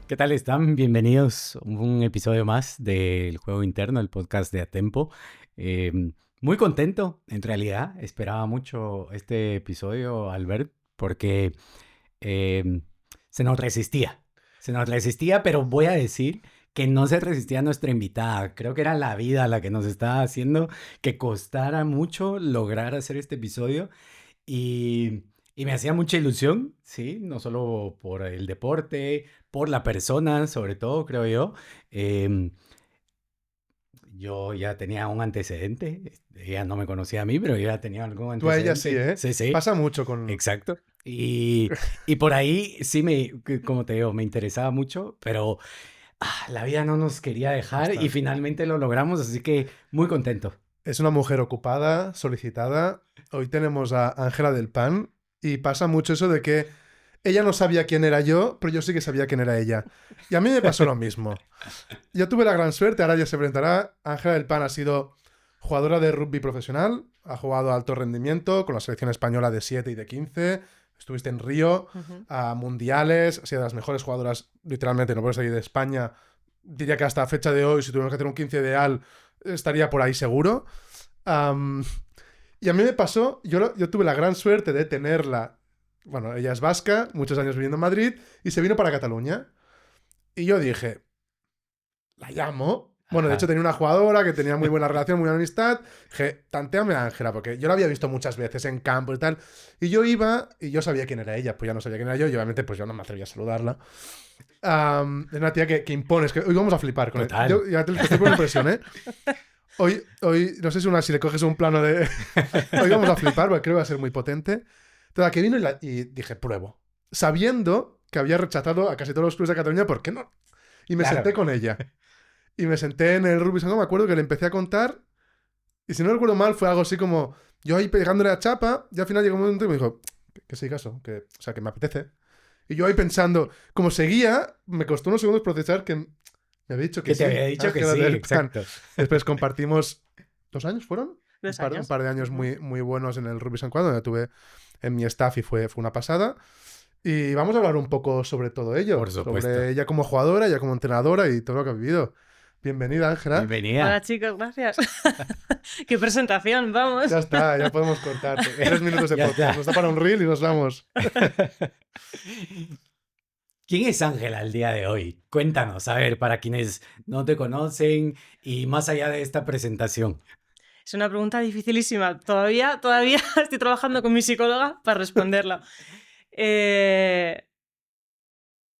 ¿Qué tal están? Bienvenidos a un episodio más del Juego Interno, el podcast de Atempo. Eh, Muy contento, en realidad. Esperaba mucho este episodio, Albert, porque eh, se nos resistía. Se nos resistía, pero voy a decir que no se resistía a nuestra invitada. Creo que era la vida la que nos estaba haciendo que costara mucho lograr hacer este episodio. Y me hacía mucha ilusión, ¿sí? No solo por el deporte, por la persona, sobre todo, creo yo. Em, yo ya tenía un antecedente. Ella no me conocía a mí, pero yo ya tenía algún Tú a ella sí, antecedente. ¿eh? Sí, sí, Pasa mucho con... exacto. Y por ahí sí como te digo, me interesaba mucho, pero la vida no nos quería Ya dejar y está. finalmente lo logramos, así que muy contento. Es una mujer ocupada, solicitada. Hoy tenemos a Ángela del Pan y pasa mucho eso de que ella no sabía quién era yo, pero yo sí que sabía quién era ella. Y a mí me pasó lo mismo. Yo tuve la gran suerte, ahora ya se presentará. Ángela del Pan ha sido jugadora de rugby profesional, ha jugado a alto rendimiento con la selección española de 7 y de 15. Estuviste en Río, Ujú. a mundiales, ha sido de las mejores jugadoras, literalmente, no puedo salir de España. Diría que hasta la fecha de hoy, si tuviéramos que hacer un 15 ideal, estaría por ahí seguro. Am, y a mí me pasó, yo tuve la gran suerte de tenerla. Bueno, ella es vasca, muchos años viviendo en Madrid, y se vino para Cataluña. Y yo dije, la llamo. Bueno, de hecho Ajá. tenía una jugadora que tenía muy buena relación, muy buena amistad. Dije, tantéame a Ángela, porque yo la había visto muchas veces en campo y tal. Y yo iba y yo sabía quién era ella, pues ya no sabía quién era yo, y obviamente pues yo no me atrevía a saludarla. Es una tía que impones, que hoy vamos a flipar con él. Total. Yo ya te estoy por impresión, ¿eh? Hoy, no sé si le coges un plano de... Hoy vamos a flipar, porque creo que va a ser muy potente. Toda que vino y dije, pruebo. Sabiendo que había rechazado a casi todos los clubes de Cataluña, ¿por qué no? Y me Claro. senté con ella. Y me senté en el rugby salón, me acuerdo que le empecé a contar. Y si no recuerdo mal, fue algo así como yo ahí pegándole a chapa. Y al final llegó un momento y me dijo, que sí, caso, o sea, que me apetece. Y yo ahí pensando, como seguía, me costó unos segundos procesar que me había dicho que Que te sí. había dicho que Ángela sí, del Pan. exacto. Después compartimos 2 años, ¿fueron? Un 2 par, un años. par de años Ujú. muy, muy buenos en el Rugby San Juan, donde tuve en mi staff y fue una pasada. Y vamos a hablar un poco sobre todo ello, Por supuesto. sobre ella como jugadora, ella como entrenadora y todo lo que ha vivido. Bienvenida, Ángela. Hola Bienvenida. chicos, gracias. Qué presentación, Ya vamos. está, ya podemos cortar. 3 minutos de Ya podcast. está. Nos da para un reel y nos vamos. ¿Quién es Ángela el día de hoy? Cuéntanos, a ver, para quienes no te conocen y más allá de esta presentación. Es una pregunta dificilísima. Todavía estoy trabajando con mi psicóloga para responderla. Eh,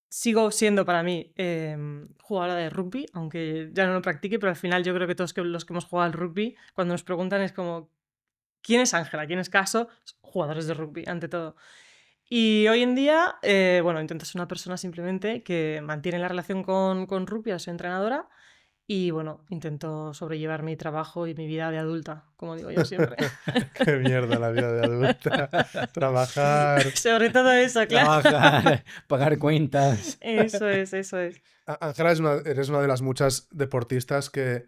Sigo siendo para mí jugadora de rugby, aunque ya no lo practique, pero al final yo creo que todos los que hemos jugado al rugby, cuando nos preguntan es como, ¿quién es Ángela? ¿Quién es Caso? Jugadores de rugby, ante todo. Y hoy en día, bueno, intento ser una persona simplemente que mantiene la relación con rugby, soy entrenadora, y bueno, intento sobrellevar mi trabajo y mi vida de adulta, como digo yo siempre. Qué mierda la vida de adulta. Trabajar. Sobre todo eso, claro. Trabajar, pagar cuentas. Eso es, eso es. Ángela, eres una de las muchas deportistas que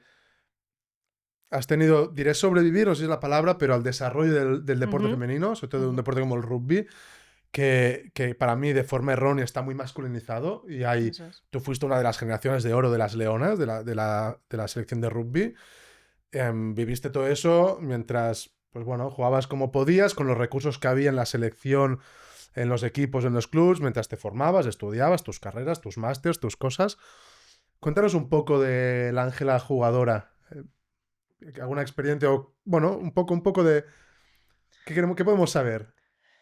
has tenido, diré sobrevivir, no sé si es la palabra, pero al desarrollo del deporte Ujú, femenino, sobre todo de un ujú. deporte como el rugby, que para mí de forma errónea está muy masculinizado. Y Eso es. tú fuiste una de las generaciones de oro de las Leonas, de la selección de rugby. Viviste todo eso mientras, pues bueno, jugabas como podías, con los recursos que había en la selección, en los equipos, en los clubs, mientras te formabas, estudiabas tus carreras, tus másters, tus cosas. Cuéntanos un poco de la Ángela jugadora. ¿Alguna experiencia o, bueno, un poco de... ¿Qué podemos saber?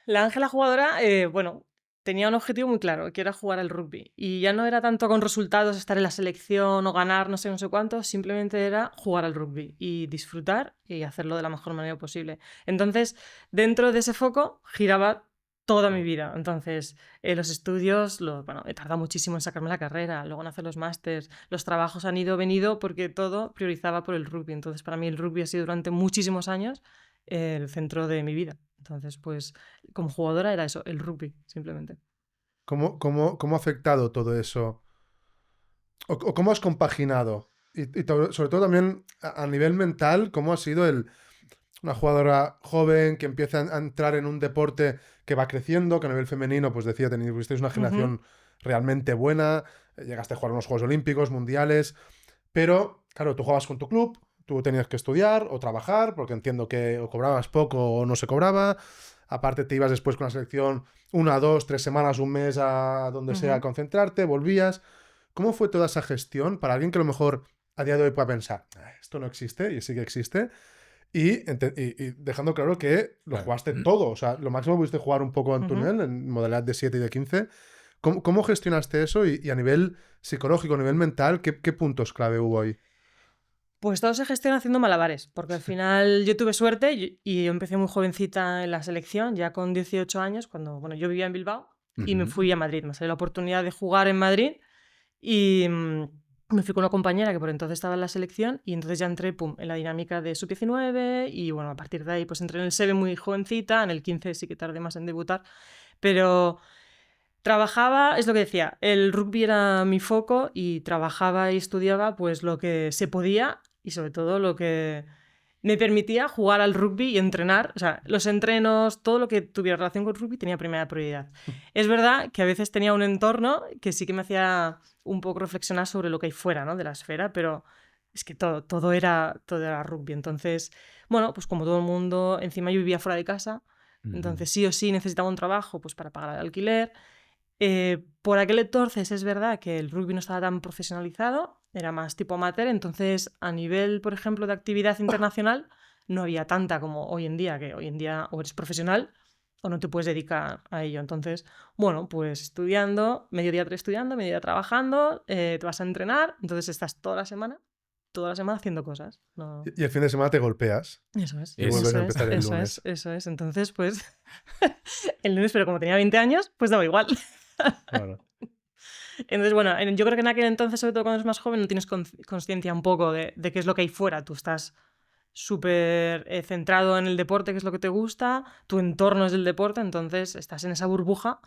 La Ángela jugadora, bueno, tenía un objetivo muy claro, que era jugar al rugby. Y ya no era tanto con resultados, estar en la selección o ganar no sé cuánto, simplemente era jugar al rugby y disfrutar y hacerlo de la mejor manera posible. Entonces, dentro de ese foco giraba toda mi vida. Entonces, los estudios, bueno, he tardado muchísimo en sacarme la carrera, luego en hacer los másters, los trabajos han ido, venido, porque todo priorizaba por el rugby. Entonces, para mí el rugby ha sido durante muchísimos años el centro de mi vida. Entonces, pues como jugadora era eso, el rugby, simplemente. ¿Cómo ha afectado todo eso? ¿O cómo has compaginado? Y sobre todo también a nivel mental, ¿cómo ha sido una jugadora joven que empieza a entrar en un deporte que va creciendo, que a nivel femenino, pues decía, tuvisteis una Ujú. generación realmente buena, llegaste a jugar unos Juegos Olímpicos, mundiales, pero claro, tú jugabas con tu club, tú tenías que estudiar o trabajar, porque entiendo que o cobrabas poco o no se cobraba, aparte te ibas después con la selección 1, 2, 3 semanas, un mes a donde sea a concentrarte, volvías. ¿Cómo fue toda esa gestión para alguien que a lo mejor a día de hoy pueda pensar, esto no existe y sí que existe? Y dejando claro que lo jugaste todo, o sea, lo máximo pudiste jugar un poco en túnel, en modalidad de 7 y de 15. ¿Cómo gestionaste eso? Y a nivel psicológico, a nivel mental, ¿qué puntos clave hubo ahí? Pues todo se gestiona haciendo malabares, porque al final yo tuve suerte y yo empecé muy jovencita en la selección, ya con 18 años, cuando yo vivía en Bilbao y me fui a Madrid. Me salió la oportunidad de jugar en Madrid y me fui con una compañera que por entonces estaba en la selección y entonces ya entré en la dinámica de sub-19 y bueno, a partir de ahí pues entré en el SEBE muy jovencita, en el 15 sí que tardé más en debutar, pero trabajaba, es lo que decía, el rugby era mi foco y trabajaba y estudiaba pues lo que se podía y sobre todo lo que me permitía jugar al rugby y entrenar. O sea, los entrenos, todo lo que tuviera relación con rugby tenía primera prioridad. Es verdad que a veces tenía un entorno que sí que me hacía un poco reflexionar sobre lo que hay fuera, ¿no?, de la esfera, pero es que todo era rugby. Entonces, bueno, pues como todo el mundo, encima yo vivía fuera de casa, entonces sí o sí necesitaba un trabajo pues para pagar el alquiler. Por aquel entonces es verdad que el rugby no estaba tan profesionalizado, era más tipo amateur, entonces a nivel, por ejemplo, de actividad internacional no había tanta como hoy en día, que hoy en día o eres profesional o no te puedes dedicar a ello. Entonces, bueno, pues estudiando, mediodía estudiando, mediodía trabajando, te vas a entrenar, entonces estás toda la semana haciendo cosas. No... Y el fin de semana te golpeas. Eso es. Y vuelves a empezar el lunes. Eso es. Entonces, pues, el lunes, pero como tenía 20 años, pues daba igual. Claro. Entonces, bueno, yo creo que en aquel entonces, sobre todo cuando eres más joven, no tienes consciencia un poco de qué es lo que hay fuera. Tú estás súper centrado en el deporte, que es lo que te gusta, tu entorno es el deporte, entonces estás en esa burbuja,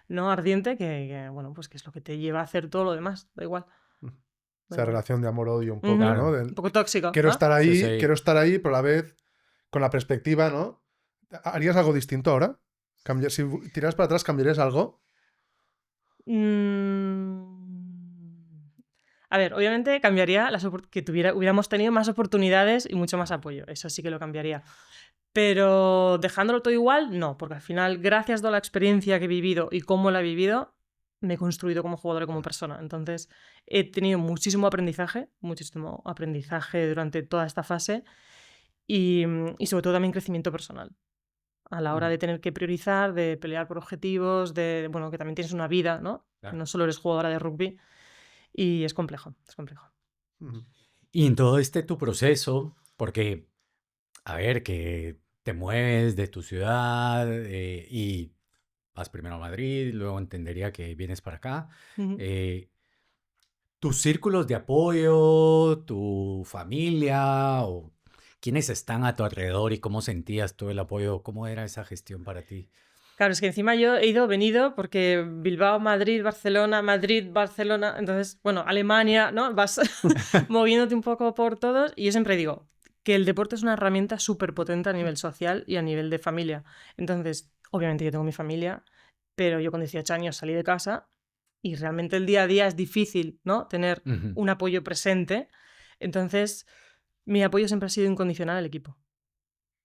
¿no?, ardiente que, bueno, pues que es lo que te lleva a hacer todo lo demás, da igual. Esa relación de amor-odio un poco, ¿no? Un poco tóxico. Quiero estar ahí, Sí. quiero estar ahí, pero a la vez con la perspectiva, ¿no? ¿Harías algo distinto ahora? Si tiras para atrás, ¿cambiarías algo? A ver, obviamente cambiaría que hubiéramos tenido más oportunidades y mucho más apoyo. Eso sí que lo cambiaría. Pero dejándolo todo igual, no, porque al final, gracias a toda la experiencia que he vivido y cómo la he vivido, me he construido como jugador y como persona. Entonces, he tenido muchísimo aprendizaje durante toda esta fase y sobre todo también crecimiento personal. A la hora de tener que priorizar, de pelear por objetivos, bueno, que también tienes una vida, ¿no? Claro. No solo eres jugadora de rugby y es complejo, es complejo. Y en todo tu proceso, porque, a ver, que te mueves de tu ciudad y vas primero a Madrid, luego entendería que vienes para acá. ¿Tus círculos de apoyo, tu familia o quiénes están a tu alrededor y cómo sentías tú el apoyo? ¿Cómo era esa gestión para ti? Claro, es que encima yo he venido, porque Bilbao, Madrid, Barcelona, entonces, bueno, Alemania, ¿no? Vas moviéndote un poco por todos y yo siempre digo que el deporte es una herramienta súper potente a nivel social y a nivel de familia. Entonces, obviamente yo tengo mi familia, pero yo con 18 años salí de casa y realmente el día a día es difícil, ¿no?, tener un apoyo presente. Entonces, mi apoyo siempre ha sido incondicional al equipo.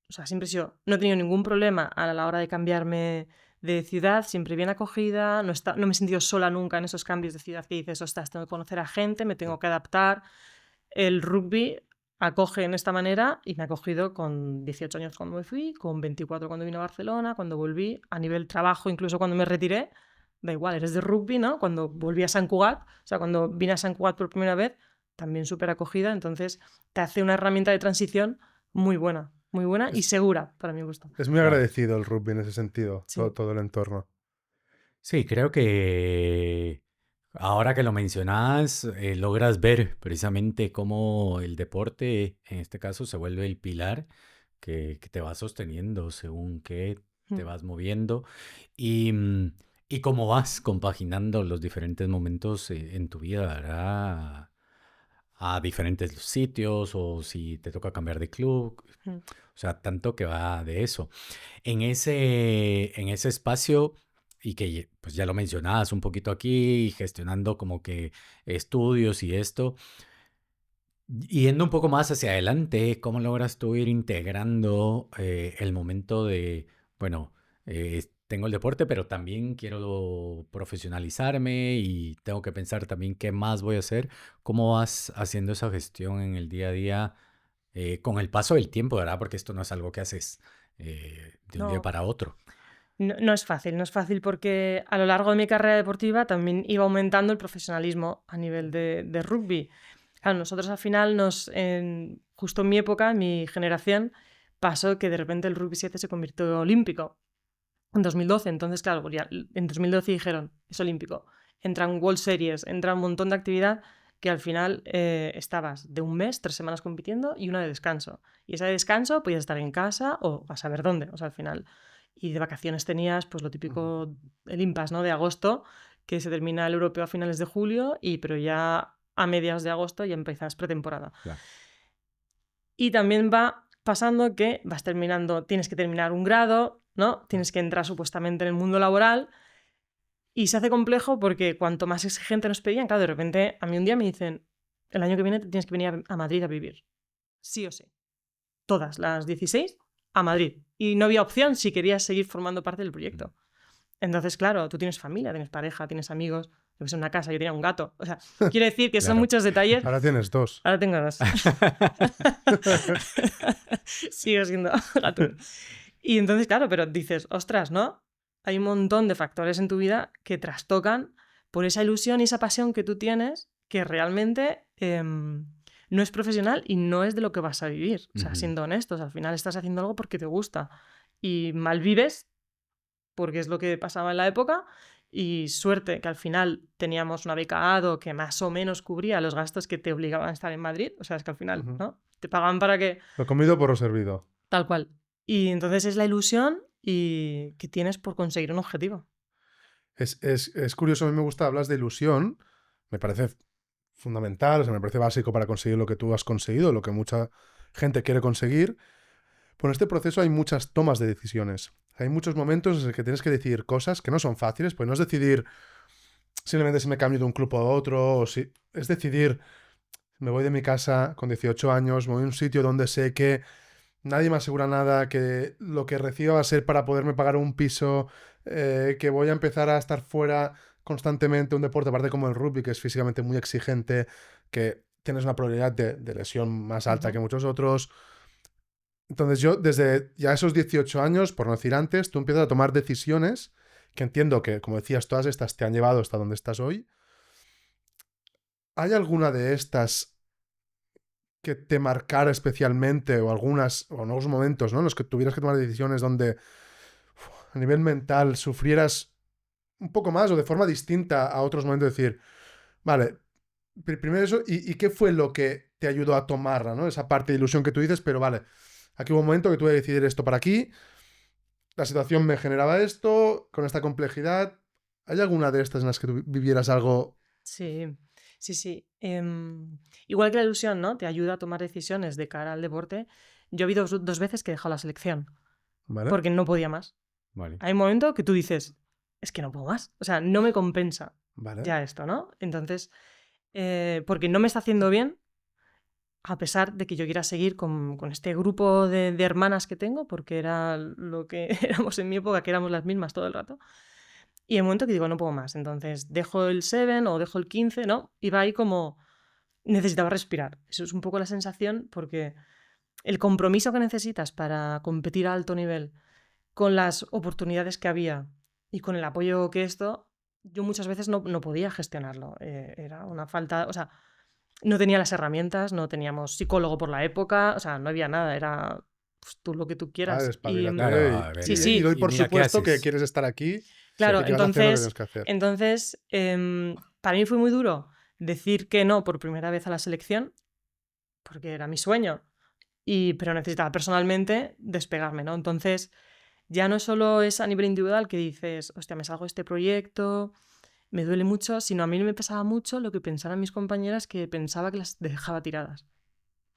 O sea, siempre he sido, no he tenido ningún problema a la hora de cambiarme de ciudad, siempre bien acogida, no me he sentido sola nunca en esos cambios de ciudad que dices, ostras, tengo que conocer a gente, me tengo que adaptar. El rugby acoge en esta manera y me ha acogido con 18 años cuando me fui, con 24 cuando vine a Barcelona, cuando volví, a nivel trabajo, incluso cuando me retiré, da igual, eres de rugby, ¿no? Cuando volví a Sant Cugat, o sea, cuando vine a Sant Cugat por primera vez, también súper acogida, entonces te hace una herramienta de transición muy buena y segura, para mi gusto. Es muy agradecido el rugby en ese sentido, Sí. todo el entorno. Sí, creo que ahora que lo mencionas, logras ver precisamente cómo el deporte, en este caso, se vuelve el pilar que te va sosteniendo según qué te vas moviendo y cómo vas compaginando los diferentes momentos en tu vida, ¿verdad? A diferentes sitios o si te toca cambiar de club. O sea, tanto que va de eso. En ese espacio, y que pues ya lo mencionabas un poquito aquí, gestionando como que estudios y esto. Yendo un poco más hacia adelante, ¿cómo logras tú ir integrando el momento de, bueno, tengo el deporte, pero también quiero profesionalizarme y tengo que pensar también qué más voy a hacer? ¿Cómo vas haciendo esa gestión en el día a día con el paso del tiempo, ¿verdad? Porque esto no es algo que haces de un día No, para otro. no es fácil, no es fácil porque a lo largo de mi carrera deportiva también iba aumentando el profesionalismo a nivel de rugby. Claro, nosotros al final, justo en mi época, en mi generación, pasó que de repente el rugby 7 se convirtió olímpico en 2012. Entonces, claro, pues ya en 2012 dijeron, es olímpico. Entran World Series, entra un montón de actividad que al final estabas de un mes, 3 semanas compitiendo y una de descanso. Y esa de descanso podías estar en casa o a saber dónde, o sea, al final. Y de vacaciones tenías pues lo típico, el impasse, ¿no? De agosto, que se termina el europeo a finales de julio, pero ya a mediados de agosto ya empiezas pretemporada. Claro. Y también va pasando que vas terminando, tienes que terminar un grado, ¿no? Tienes que entrar supuestamente en el mundo laboral y se hace complejo porque cuanto más exigente nos pedían, claro, de repente a mí un día me dicen, el año que viene te tienes que venir a Madrid a vivir, sí o sí. Todas las 16 a Madrid. Y no había opción si querías seguir formando parte del proyecto. Entonces, claro, tú tienes familia, tienes pareja, tienes amigos, yo que sé, una casa, yo tenía un gato. O sea, quiero decir que son Claro. muchos detalles. Ahora tienes 2. Ahora tengo 2. Sigo siendo gato. Y entonces, claro, pero dices, ostras, ¿no? Hay un montón de factores en tu vida que trastocan por esa ilusión y esa pasión que tú tienes que realmente no es profesional y no es de lo que vas a vivir. O sea, siendo honestos, al final estás haciendo algo porque te gusta y mal vives porque es lo que pasaba en la época. Y suerte que al final teníamos una beca ADO que más o menos cubría los gastos que te obligaban a estar en Madrid. O sea, es que al final, ¿no? Te pagaban para que... Lo comido por lo servido. Tal cual. Y entonces es la ilusión y que tienes por conseguir un objetivo. Es curioso, a mí me gusta, hablas de ilusión, me parece fundamental, o sea, me parece básico para conseguir lo que tú has conseguido, lo que mucha gente quiere conseguir. Pero en este proceso hay muchas tomas de decisiones. Hay muchos momentos en los que tienes que decidir cosas que no son fáciles, pues no es decidir simplemente si me cambio de un club a otro, o si, es decidir, me voy de mi casa con 18 años, me voy a un sitio donde sé que nadie me asegura nada, que lo que reciba va a ser para poderme pagar un piso, que voy a empezar a estar fuera constantemente, un deporte aparte como el rugby, que es físicamente muy exigente, que tienes una probabilidad de lesión más alta que muchos otros. Entonces yo, desde ya esos 18 años, por no decir antes, tú empiezas a tomar decisiones que entiendo que, como decías, todas estas te han llevado hasta donde estás hoy. ¿Hay alguna de estas que te marcara especialmente o algunas, o en algunos momentos, ¿no?, en los que tuvieras que tomar decisiones donde a nivel mental sufrieras un poco más o de forma distinta a otros momentos? Decir, vale, primero eso, ¿y qué fue lo que te ayudó a tomarla, ¿no? Esa parte de ilusión que tú dices, pero vale, aquí hubo un momento que tuve que decidir esto para aquí, la situación me generaba esto, con esta complejidad. ¿Hay alguna de estas en las que tú vivieras algo? Sí, sí, sí. Igual que la ilusión, ¿no? Te ayuda a tomar decisiones de cara al deporte. Yo he habido 2 veces que he dejado la selección ¿Vale? porque no podía más. Vale. Hay un momento que tú dices, es que no puedo más. O sea, no me compensa Vale. ya esto, ¿no? Entonces, porque no me está haciendo bien, a pesar de que yo quiera seguir con este grupo de hermanas que tengo, porque era lo que éramos en mi época, que éramos las mismas todo el rato. Y hay un momento que digo, no puedo más. Entonces dejo el 7 o dejo el 15, ¿no? Y va ahí como necesitaba respirar. Eso es un poco la sensación, porque el compromiso que necesitas para competir a alto nivel, con las oportunidades que había y con el apoyo que esto, yo muchas veces no podía gestionarlo. Era una falta, o sea, no tenía las herramientas, no teníamos psicólogo por la época, o sea, no había nada, era pues, tú lo que tú quieras. Despabílate Claro, a ver, Sí, y sí. doy por mira qué supuesto que haces. quieres estar aquí. Claro, y que vas a hacer lo que entonces, tienes que hacer. entonces para mí fue muy duro decir que no por primera vez a la selección, porque era mi sueño, pero necesitaba personalmente despegarme, ¿no? Entonces, ya no solo es a nivel individual que dices, hostia, me salgo de este proyecto, me duele mucho, sino a mí me pesaba mucho lo que pensaran mis compañeras, que pensaba que las dejaba tiradas.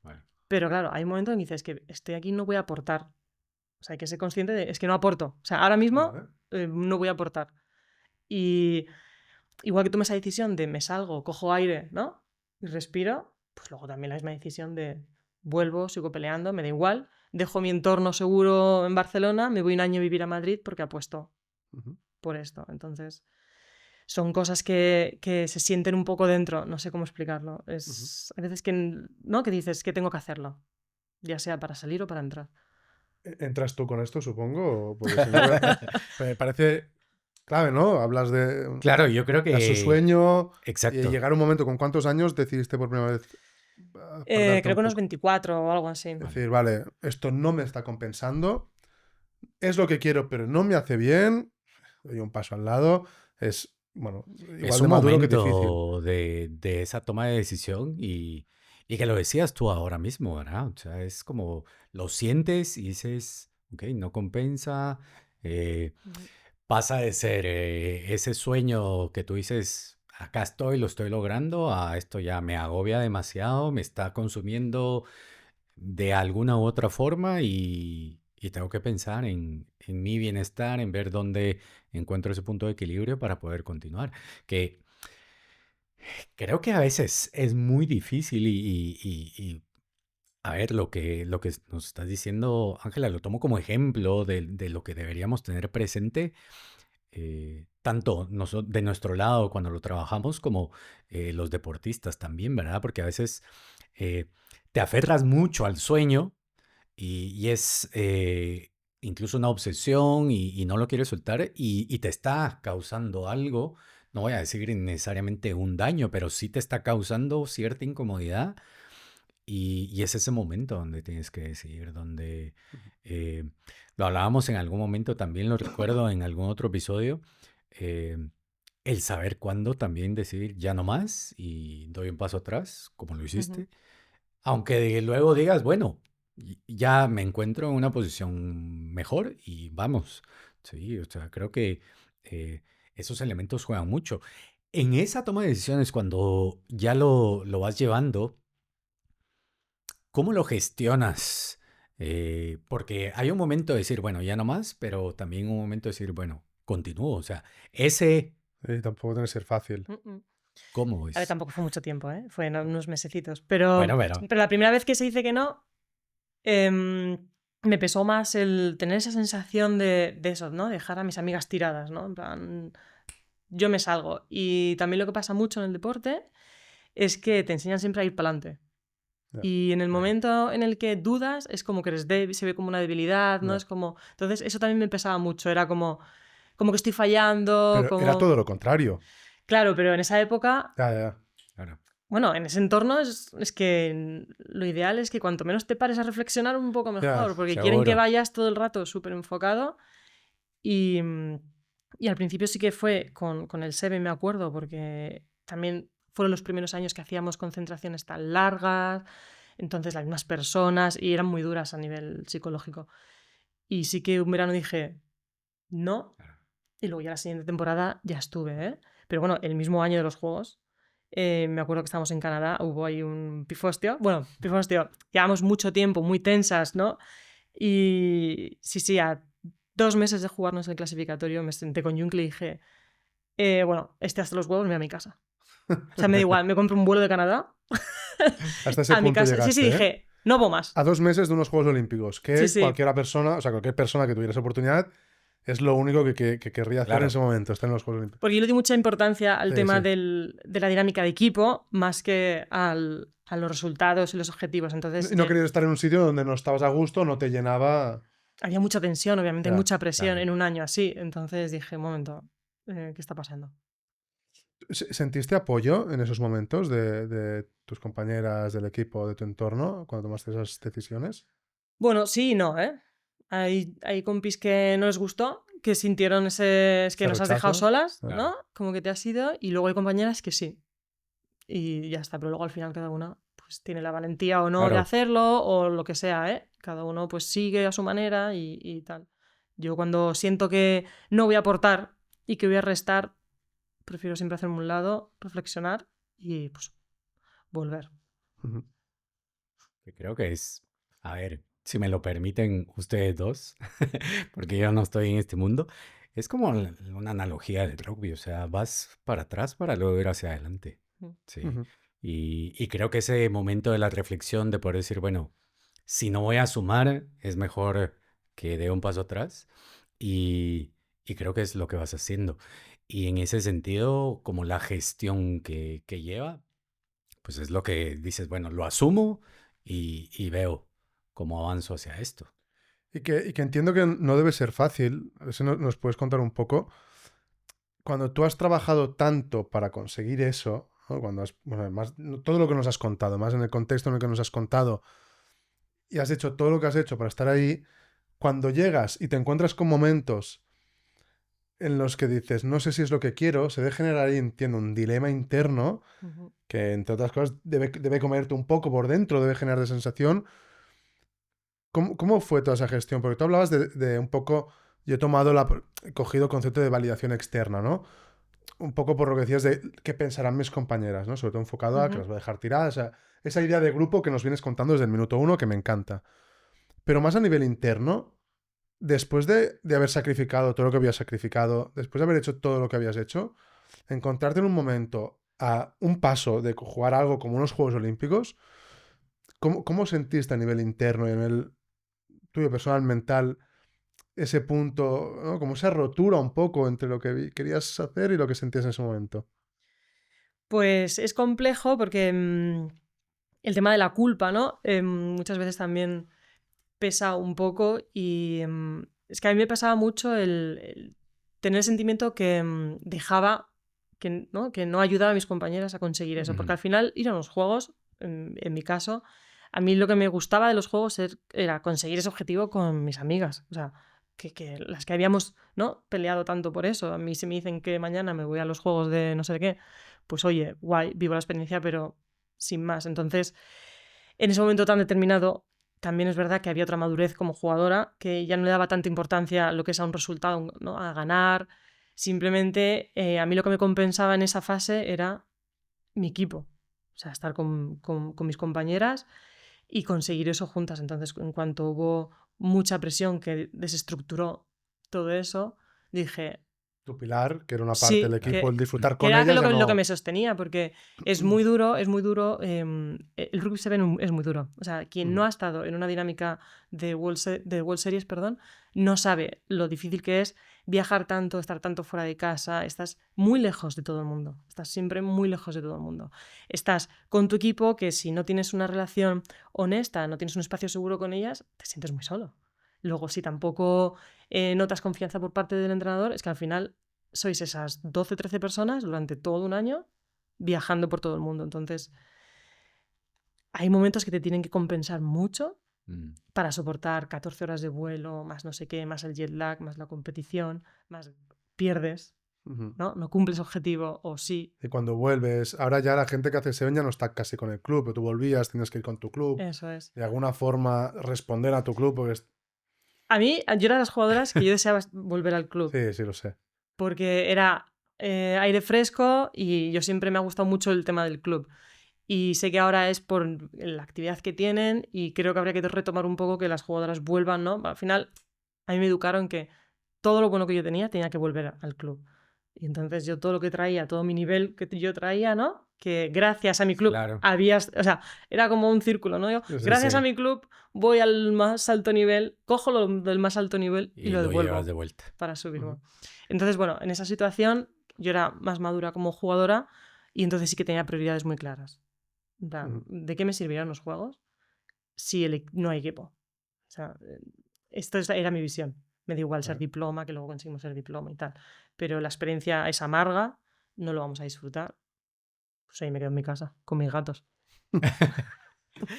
Vale. Pero claro, hay un momento en que dices que estoy aquí y no voy a aportar. O sea, hay que ser consciente de, es que no aporto. O sea, ahora mismo Vale. no voy a aportar. Y igual que tomé esa decisión de me salgo, cojo aire, ¿no? Y respiro, pues luego también la misma decisión de vuelvo, sigo peleando, me da igual, dejo mi entorno seguro en Barcelona, me voy un año a vivir a Madrid porque apuesto Ujú. por esto. Entonces, son cosas que se sienten un poco dentro, no sé cómo explicarlo. Hay veces que, ¿no? Que dices que tengo que hacerlo, ya sea para salir o para entrar. ¿Entras tú con esto, supongo? Porque si no, me parece clave, ¿no? Hablas de Claro, yo creo su que... sueño y Exacto. llegar a un momento. ¿Con cuántos años decidiste por primera vez apartarte Creo un que unos poco? 24 o algo así. Decir, vale, esto no me está compensando, es lo que quiero, pero no me hace bien, doy un paso al lado, es, bueno, igual Es de un maduro que difícil. momento de esa toma de decisión y que lo decías tú ahora mismo, ¿verdad? O sea, es como lo sientes y dices, ok, no compensa, eh, Ujú. pasa de ser ese sueño que tú dices, acá estoy, lo estoy logrando, a esto ya me agobia demasiado, me está consumiendo de alguna u otra forma y tengo que pensar en mi bienestar, en ver dónde encuentro ese punto de equilibrio para poder continuar. Que creo que a veces es muy difícil y, a ver, lo que nos estás diciendo, Ángela, lo tomo como ejemplo de lo que deberíamos tener presente, tanto de nuestro lado cuando lo trabajamos como los deportistas también, ¿verdad? Porque a veces eh, te aferras mucho al sueño y es incluso una obsesión y no lo quieres soltar y te está causando algo, no voy a decir necesariamente un daño, pero sí te está causando cierta incomodidad y es ese momento donde tienes que decidir, donde eh, lo hablábamos en algún momento, también lo recuerdo en algún otro episodio, eh, el saber cuándo también decidir ya no más y doy un paso atrás, como lo Ujú. hiciste. Aunque luego digas, bueno, ya me encuentro en una posición mejor y vamos. Sí, o sea, creo que eh, esos elementos juegan mucho. En esa toma de decisiones, cuando ya lo vas llevando, ¿cómo lo gestionas? Porque hay un momento de decir, bueno, ya no más, pero también un momento de decir, bueno, continúo. O sea, ese, Y tampoco tiene que ser fácil. Mm. ¿cómo A ver, es? tampoco fue mucho tiempo, ¿eh? Fue unos mesecitos. Bueno, pero, Pero la primera vez que se dice que no, em, me pesó más el tener esa sensación de eso, ¿no? Dejar a mis amigas tiradas, ¿no? En plan, yo me salgo. Y también lo que pasa mucho en el deporte es que te enseñan siempre a ir para adelante. Ya, Y en el claro, momento en el que dudas, es como que eres débil, se ve como una debilidad, ¿no? ya. Es como. Entonces, eso también me pesaba mucho. Era como que estoy fallando, Pero era como. todo lo contrario. Claro, pero en esa época. Ya, ya. claro. Bueno, en ese entorno es que lo ideal es que cuanto menos te pares a reflexionar, un poco Ya, mejor, porque quieren que Seguro. vayas todo el rato súper enfocado. Y, y al principio sí que fue con el SEBE, me acuerdo, porque también fueron los primeros años que hacíamos concentraciones tan largas, entonces las mismas personas, y eran muy duras a nivel psicológico. Y sí que un verano dije, no, y luego ya la siguiente temporada ya estuve, ¿eh? Pero bueno, el mismo año de los Juegos, me acuerdo que estábamos en Canadá, hubo ahí un pifostio. Bueno, pifostio, llevamos mucho tiempo, muy tensas, ¿no? Y sí, sí, a 2 meses de jugarnos el clasificatorio me senté con Juncker y dije, bueno, hasta los huevos me voy a mi casa. O sea, me da igual, me compro un vuelo de Canadá Hasta ese a mi punto casa. Sí, sí, llegaste, ¿eh? dije, no voy más. A 2 meses de unos Juegos Olímpicos, Sí, que sí. cualquier persona, o sea, cualquier persona que tuviera esa oportunidad, es lo único que querría hacer en Claro. ese momento, estar en los Juegos Olímpicos. Porque yo le di mucha importancia al Sí, tema sí. de la dinámica de equipo más que a los resultados y los objetivos. Entonces Y no querías estar en un sitio donde no estabas a gusto, no te llenaba. había mucha tensión, obviamente, hay Ya. mucha presión Claro. en un año así. Entonces dije, un momento, ¿qué está pasando? ¿Sentiste apoyo en esos momentos de tus compañeras, del equipo, de tu entorno, cuando tomaste esas decisiones? Bueno, sí y no, ¿eh? Hay compis que no les gustó, que sintieron ese. Es que ¿Ese nos has dejado rechazo? solas, Ah. ¿no? Claro. Como que te has ido. Y luego hay compañeras que sí. Y ya está. Pero luego al final cada una pues tiene la valentía o no de Claro. hacerlo o lo que sea, ¿eh? Cada uno pues sigue a su manera y tal. Yo cuando siento que no voy a aportar y que voy a restar, prefiero siempre hacerme un lado, reflexionar y pues volver. Ujú. Que creo que es, a ver, si me lo permiten ustedes dos, porque yo no estoy en este mundo, Es como una analogía del rugby, o sea, vas para atrás para luego ir hacia adelante. Mm. Sí. Ujú. Y creo que ese momento de la reflexión de poder decir, bueno, si no voy a sumar, es mejor que dé un paso atrás. Y creo que es lo que vas haciendo. Y en ese sentido, como la gestión que lleva, pues es lo que dices, bueno, lo asumo y veo cómo avanzo hacia esto. Y que entiendo que no debe ser fácil. A ver si nos puedes contar un poco. Cuando tú has trabajado tanto para conseguir eso, ¿no? Cuando has, bueno, además, todo lo que nos has contado, más en el contexto en el que nos has contado, y has hecho todo lo que has hecho para estar ahí, cuando llegas y te encuentras con momentos en los que dices, no sé si es lo que quiero, se debe generar ahí, entiendo, un dilema interno Ujú. que, entre otras cosas, debe comerte un poco por dentro, debe generar de sensación. ¿Cómo fue toda esa gestión? Porque tú hablabas de un poco, yo he cogido el concepto de validación externa, ¿no? Un poco por lo que decías de qué pensarán mis compañeras, ¿no? Sobre todo enfocado a que Ujú. las voy a dejar tiradas. O sea, esa idea de grupo que nos vienes contando desde el minuto uno que me encanta. Pero más a nivel interno, después de haber sacrificado todo lo que habías sacrificado, después de haber hecho todo lo que habías hecho, encontrarte en un momento a un paso de jugar algo como unos Juegos Olímpicos, ¿cómo sentiste a nivel interno y a nivel tuyo personal, mental, ese punto, ¿no? Como esa rotura un poco entre lo que querías hacer y lo que sentías en ese momento? Pues es complejo porque el tema de la culpa, ¿no? Muchas veces también pesa un poco y es que a mí me pasaba mucho el tener el sentimiento que dejaba, que no ayudaba a mis compañeras a conseguir eso, porque Ujú. al final ir a los juegos, en mi caso, a mí lo que me gustaba de los juegos era conseguir ese objetivo con mis amigas, o sea, que las que habíamos, ¿no?, peleado tanto por eso. A mí si me dicen que mañana me voy a los juegos de no sé qué, pues oye, guay, vivo la experiencia, pero sin más. Entonces, en ese momento tan determinado, también es verdad que había otra madurez como jugadora, que ya no le daba tanta importancia a lo que es a un resultado, ¿no?, a ganar. Simplemente a mí lo que me compensaba en esa fase era mi equipo. O sea, estar con mis compañeras y conseguir eso juntas. Entonces, en cuanto hubo mucha presión que desestructuró todo eso, dije, Tu pilar, que era una parte del sí, equipo, el disfrutar que con era ellas, ya lo que me no. sostenía, porque es muy duro. El rugby 7 es muy duro. O sea, quien no ha estado en una dinámica de World Series, perdón, no sabe lo difícil que es viajar tanto, estar tanto fuera de casa. Estás muy lejos de todo el mundo. Estás siempre muy lejos de todo el mundo. Estás con tu equipo que si no tienes una relación honesta, no tienes un espacio seguro con ellas, te sientes muy solo. Luego, si tampoco notas confianza por parte del entrenador, es que al final sois esas 12 13 personas durante todo un año viajando por todo el mundo. Entonces, hay momentos que te tienen que compensar mucho Mm. para soportar 14 horas de vuelo, más no sé qué, más el jet lag, más la competición, más pierdes, Ujú. ¿no? No cumples objetivo o sí. Y cuando vuelves, ahora ya la gente que hace Seven ya no está casi con el club, pero tú volvías, tienes que ir con tu club, Eso es. de alguna forma responder a tu club, porque A mí, yo era de las jugadoras que yo deseaba volver al club, sí, sí lo sé. porque era aire fresco y yo siempre me ha gustado mucho el tema del club. Y sé que ahora es por la actividad que tienen y creo que habría que retomar un poco que las jugadoras vuelvan, ¿no? Al final, a mí me educaron que todo lo bueno que yo tenía que volver al club. Y entonces yo todo lo que traía, todo mi nivel que yo traía, ¿no? Que gracias a mi club Claro. o sea, era como un círculo, ¿no? Yo, Sí, gracias sí. a mi club voy al más alto nivel, cojo lo del más alto nivel y Y lo lo llevas de devuelvo vuelta. para subir. Ujú. Entonces, bueno, en esa situación yo era más madura como jugadora y entonces sí que tenía prioridades muy claras. En plan, Ujú. ¿de qué me sirvieron los juegos si no hay equipo? O sea, era mi visión. Me da igual ser Vale. diploma, que luego conseguimos ser diploma y tal. Pero la experiencia es amarga, no lo vamos a disfrutar. Pues ahí me quedo en mi casa, con mis gatos.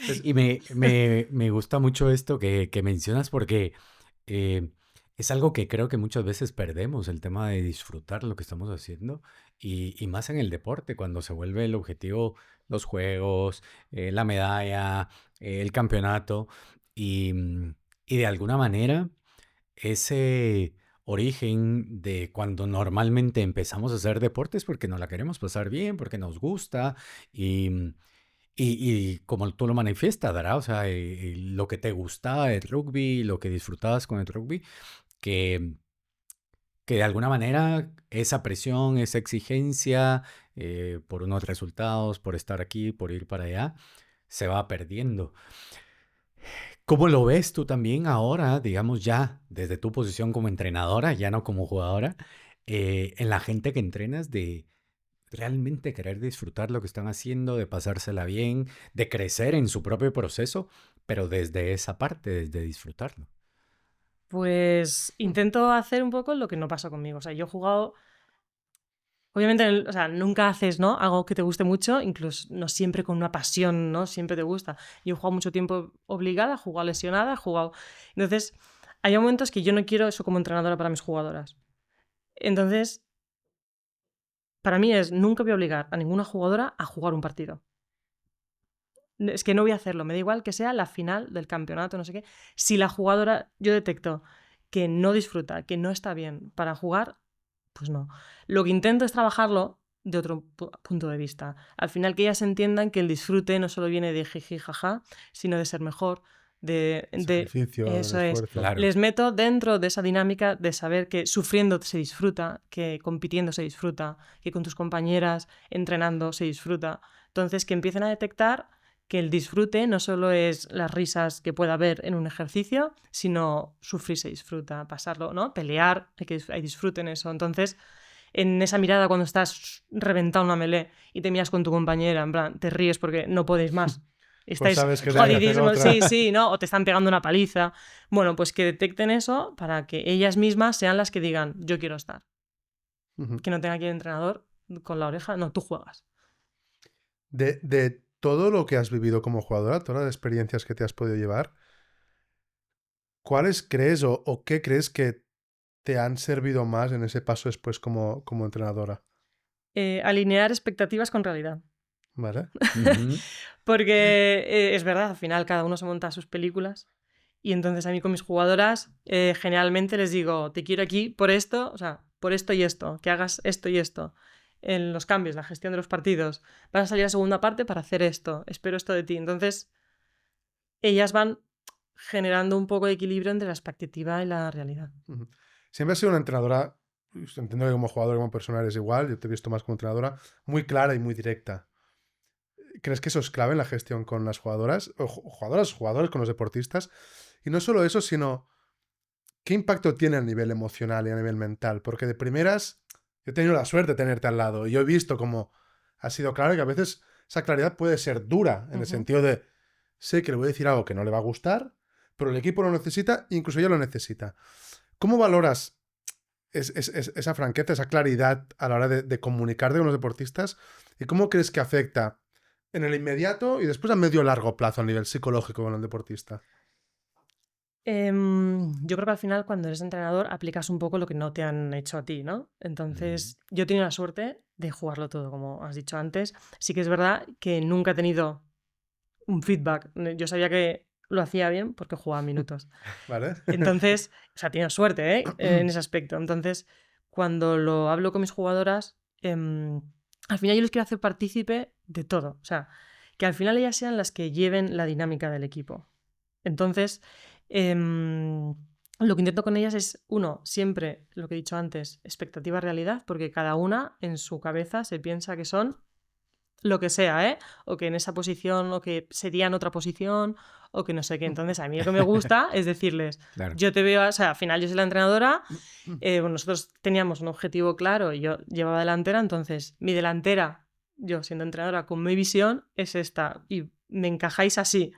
Es- Y me gusta mucho esto que mencionas porque eh, es algo que creo que muchas veces perdemos, el tema de disfrutar lo que estamos haciendo y más en el deporte, cuando se vuelve el objetivo los juegos, la medalla, el campeonato y de alguna manera ese origen de cuando normalmente empezamos a hacer deportes porque nos la queremos pasar bien, porque nos gusta y, y como tú lo manifiestas, ¿verdad? O sea, lo que te gustaba del rugby, lo que disfrutabas con el rugby, que, que de alguna manera esa presión, esa exigencia por unos resultados, por estar aquí, por ir para allá, se va perdiendo. ¿Cómo lo ves tú también ahora, digamos ya desde tu posición como entrenadora, ya no como jugadora, en la gente que entrenas de realmente querer disfrutar lo que están haciendo, de pasársela bien, de crecer en su propio proceso, pero desde esa parte, desde disfrutarlo? Pues intento hacer un poco lo que no pasa conmigo. O sea, yo he jugado. Obviamente, o sea, nunca haces, ¿no?, algo que te guste mucho, incluso no siempre con una pasión, ¿no? Siempre te gusta. Yo he jugado mucho tiempo obligada, he jugado lesionada, he jugado. Entonces, hay momentos que yo no quiero eso como entrenadora para mis jugadoras. Entonces, para mí nunca voy a obligar a ninguna jugadora a jugar un partido. Es que no voy a hacerlo, me da igual que sea la final del campeonato, no sé qué. Si la jugadora, yo detecto que no disfruta, que no está bien para jugar, pues no. Lo que intento es trabajarlo de otro punto de vista. Al final que ellas entiendan que el disfrute no solo viene de jiji, jaja, sino de ser mejor, de Sacrificio, el eso es. esfuerzo. Claro. Les meto dentro de esa dinámica de saber que sufriendo se disfruta, que compitiendo se disfruta, que con tus compañeras entrenando se disfruta. Entonces, que empiecen a detectar que el disfrute no solo es las risas que pueda haber en un ejercicio, sino sufrir se disfruta, pasarlo, ¿no? Pelear, hay disfrute en eso. Entonces, en esa mirada cuando estás reventado una melee y te miras con tu compañera, en plan, te ríes porque no podéis más. Estáis sabes que te van a hacer jodidísimos, otra. sí, sí, ¿no? O te están pegando una paliza. Bueno, pues que detecten eso para que ellas mismas sean las que digan, yo quiero estar. Ujú. Que no tenga aquí el entrenador con la oreja, no, tú juegas. De todo lo que has vivido como jugadora, todas las experiencias que te has podido llevar, ¿cuáles crees o qué crees que te han servido más en ese paso después como entrenadora? Alinear expectativas con realidad. ¿Vale? Ujú. Porque es verdad, al final cada uno se monta sus películas. Y entonces a mí con mis jugadoras generalmente les digo, te quiero aquí por esto, o sea, por esto y esto, que hagas esto y esto. En los cambios, la gestión de los partidos. Vas a salir a segunda parte para hacer esto, espero esto de ti. Entonces, ellas van generando un poco de equilibrio entre la expectativa y la realidad. Ujú. Siempre has sido una entrenadora, entiendo que como jugador y como persona eres igual, yo te he visto más como entrenadora, muy clara y muy directa. ¿Crees que eso es clave en la gestión con las jugadoras? O jugadoras, jugadores, con los deportistas. Y no solo eso, sino ¿qué impacto tiene a nivel emocional y a nivel mental? Porque de primeras, yo he tenido la suerte de tenerte al lado y yo he visto cómo ha sido claro que a veces esa claridad puede ser dura, en el sentido de, sé que le voy a decir algo que no le va a gustar, pero el equipo lo necesita, incluso ella lo necesita. ¿Cómo valoras esa franqueza, esa claridad a la hora de comunicarte con los deportistas? ¿Y cómo crees que afecta en el inmediato y después a medio o largo plazo a nivel psicológico con el deportista? Yo creo que al final cuando eres entrenador aplicas un poco lo que no te han hecho a ti, ¿no? Entonces, yo he tenido la suerte de jugarlo todo, como has dicho antes. Sí que es verdad que nunca he tenido un feedback. Yo sabía que lo hacía bien porque jugaba minutos. ¿Vale? Entonces, o sea, he tenido suerte, en ese aspecto. Entonces, cuando lo hablo con mis jugadoras, al final yo les quiero hacer partícipe de todo. O sea, que al final ellas sean las que lleven la dinámica del equipo. Entonces, lo que intento con ellas es, uno, siempre lo que he dicho antes, expectativa-realidad, porque cada una en su cabeza se piensa que son lo que sea, o que en esa posición, o que sería en otra posición, o que no sé qué. Entonces, a mí lo que me gusta es decirles, Claro. yo te veo, o sea, al final yo soy la entrenadora, bueno, nosotros teníamos un objetivo claro y yo llevaba delantera, entonces mi delantera, yo siendo entrenadora con mi visión, es esta, y me encajáis así.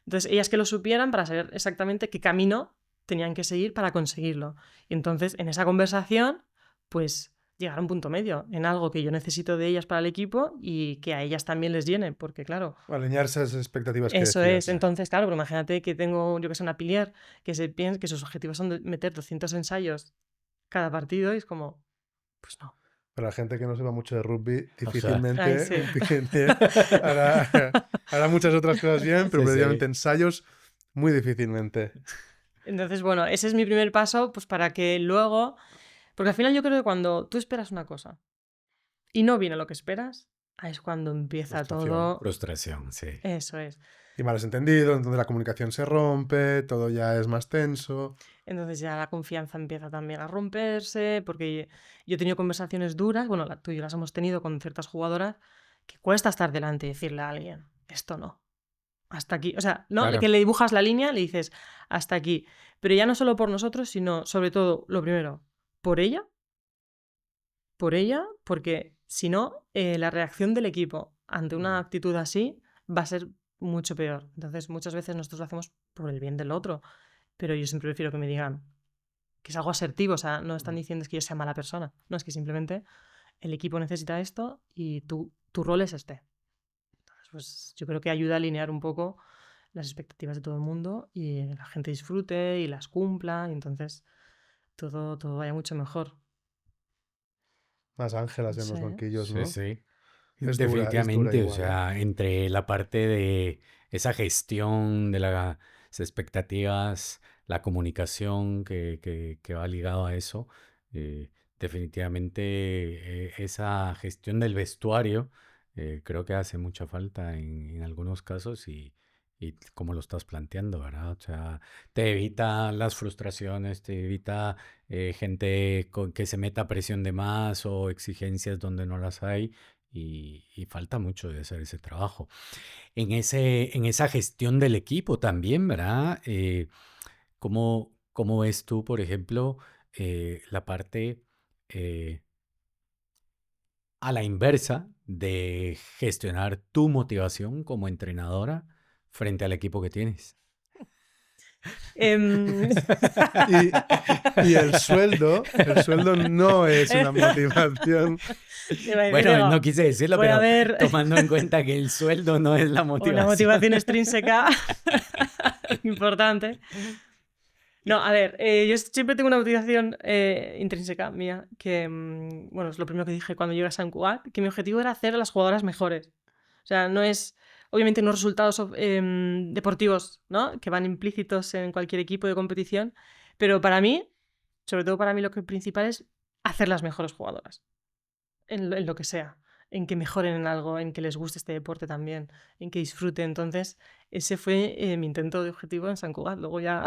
Entonces, ellas que lo supieran para saber exactamente qué camino tenían que seguir para conseguirlo. Y entonces, en esa conversación, pues llegar a un punto medio, en algo que yo necesito de ellas para el equipo y que a ellas también les llene, porque claro... Alinear esas expectativas que Eso decías. es, entonces, claro, pero imagínate que tengo, yo que sé, una pilier que se piensa que sus objetivos son de meter 200 ensayos cada partido y es como, pues no. Para la gente que no sepa mucho de rugby, Ay, difícilmente sí. un pilier hará muchas otras cosas bien, pero Sí, precisamente sí. ensayos muy difícilmente. Entonces, bueno, ese es mi primer paso, pues para que luego... Porque al final yo creo que cuando tú esperas una cosa y no viene lo que esperas, ahí es cuando empieza Frustración. todo. Frustración, sí. Eso es. Y malos entendidos, entonces la comunicación se rompe, todo ya es más tenso. Entonces ya la confianza empieza también a romperse, porque yo he tenido conversaciones duras, bueno, tú y yo las hemos tenido con ciertas jugadoras, que cuesta estar delante y decirle a alguien, esto no, hasta aquí. O sea, no, Claro. que le dibujas la línea, le dices, hasta aquí. Pero ya no solo por nosotros, sino sobre todo, lo primero, por ella, porque si no, la reacción del equipo ante una actitud así va a ser mucho peor. Entonces, muchas veces nosotros lo hacemos por el bien del otro, pero yo siempre prefiero que me digan que es algo asertivo, o sea, no están diciendo es que yo sea mala persona, no, es que simplemente el equipo necesita esto y tu rol es este. Entonces, pues yo creo que ayuda a alinear un poco las expectativas de todo el mundo y la gente disfrute y las cumpla, y entonces todo vaya mucho mejor. Más ángelas No en los sé. banquillos, Sí, ¿no? sí. Es dura Definitivamente, o igual, ¿eh? sea, entre la parte de esa gestión de las expectativas, la comunicación que va ligado a eso, definitivamente esa gestión del vestuario creo que hace mucha falta en algunos casos y como lo estás planteando, ¿verdad? O sea, te evita las frustraciones, te evita gente que se meta presión de más o exigencias donde no las hay y falta mucho de hacer ese trabajo. En esa gestión del equipo también, ¿verdad? ¿Cómo ves tú, por ejemplo, la parte eh, a la inversa de gestionar tu motivación como entrenadora frente al equipo que tienes? Em, Y el sueldo no es una motivación. Iba a decir, Bueno, no digo, quise decirlo, voy a pero ver tomando en cuenta que el sueldo no es la una motivación. motivación extrínseca importante. No, a ver, yo siempre tengo una motivación intrínseca mía, que, bueno, es lo primero que dije cuando llegué a San Cugat, que mi objetivo era hacer a las jugadoras mejores. O sea, no es, obviamente, unos resultados deportivos, ¿no? Que van implícitos en cualquier equipo de competición, pero para mí, sobre todo para mí, lo que principal es hacer las mejores jugadoras, en lo que sea, en que mejoren en algo, en que les guste este deporte también, en que disfruten. Entonces, ese fue mi intento de objetivo en San Cugat. Luego ya,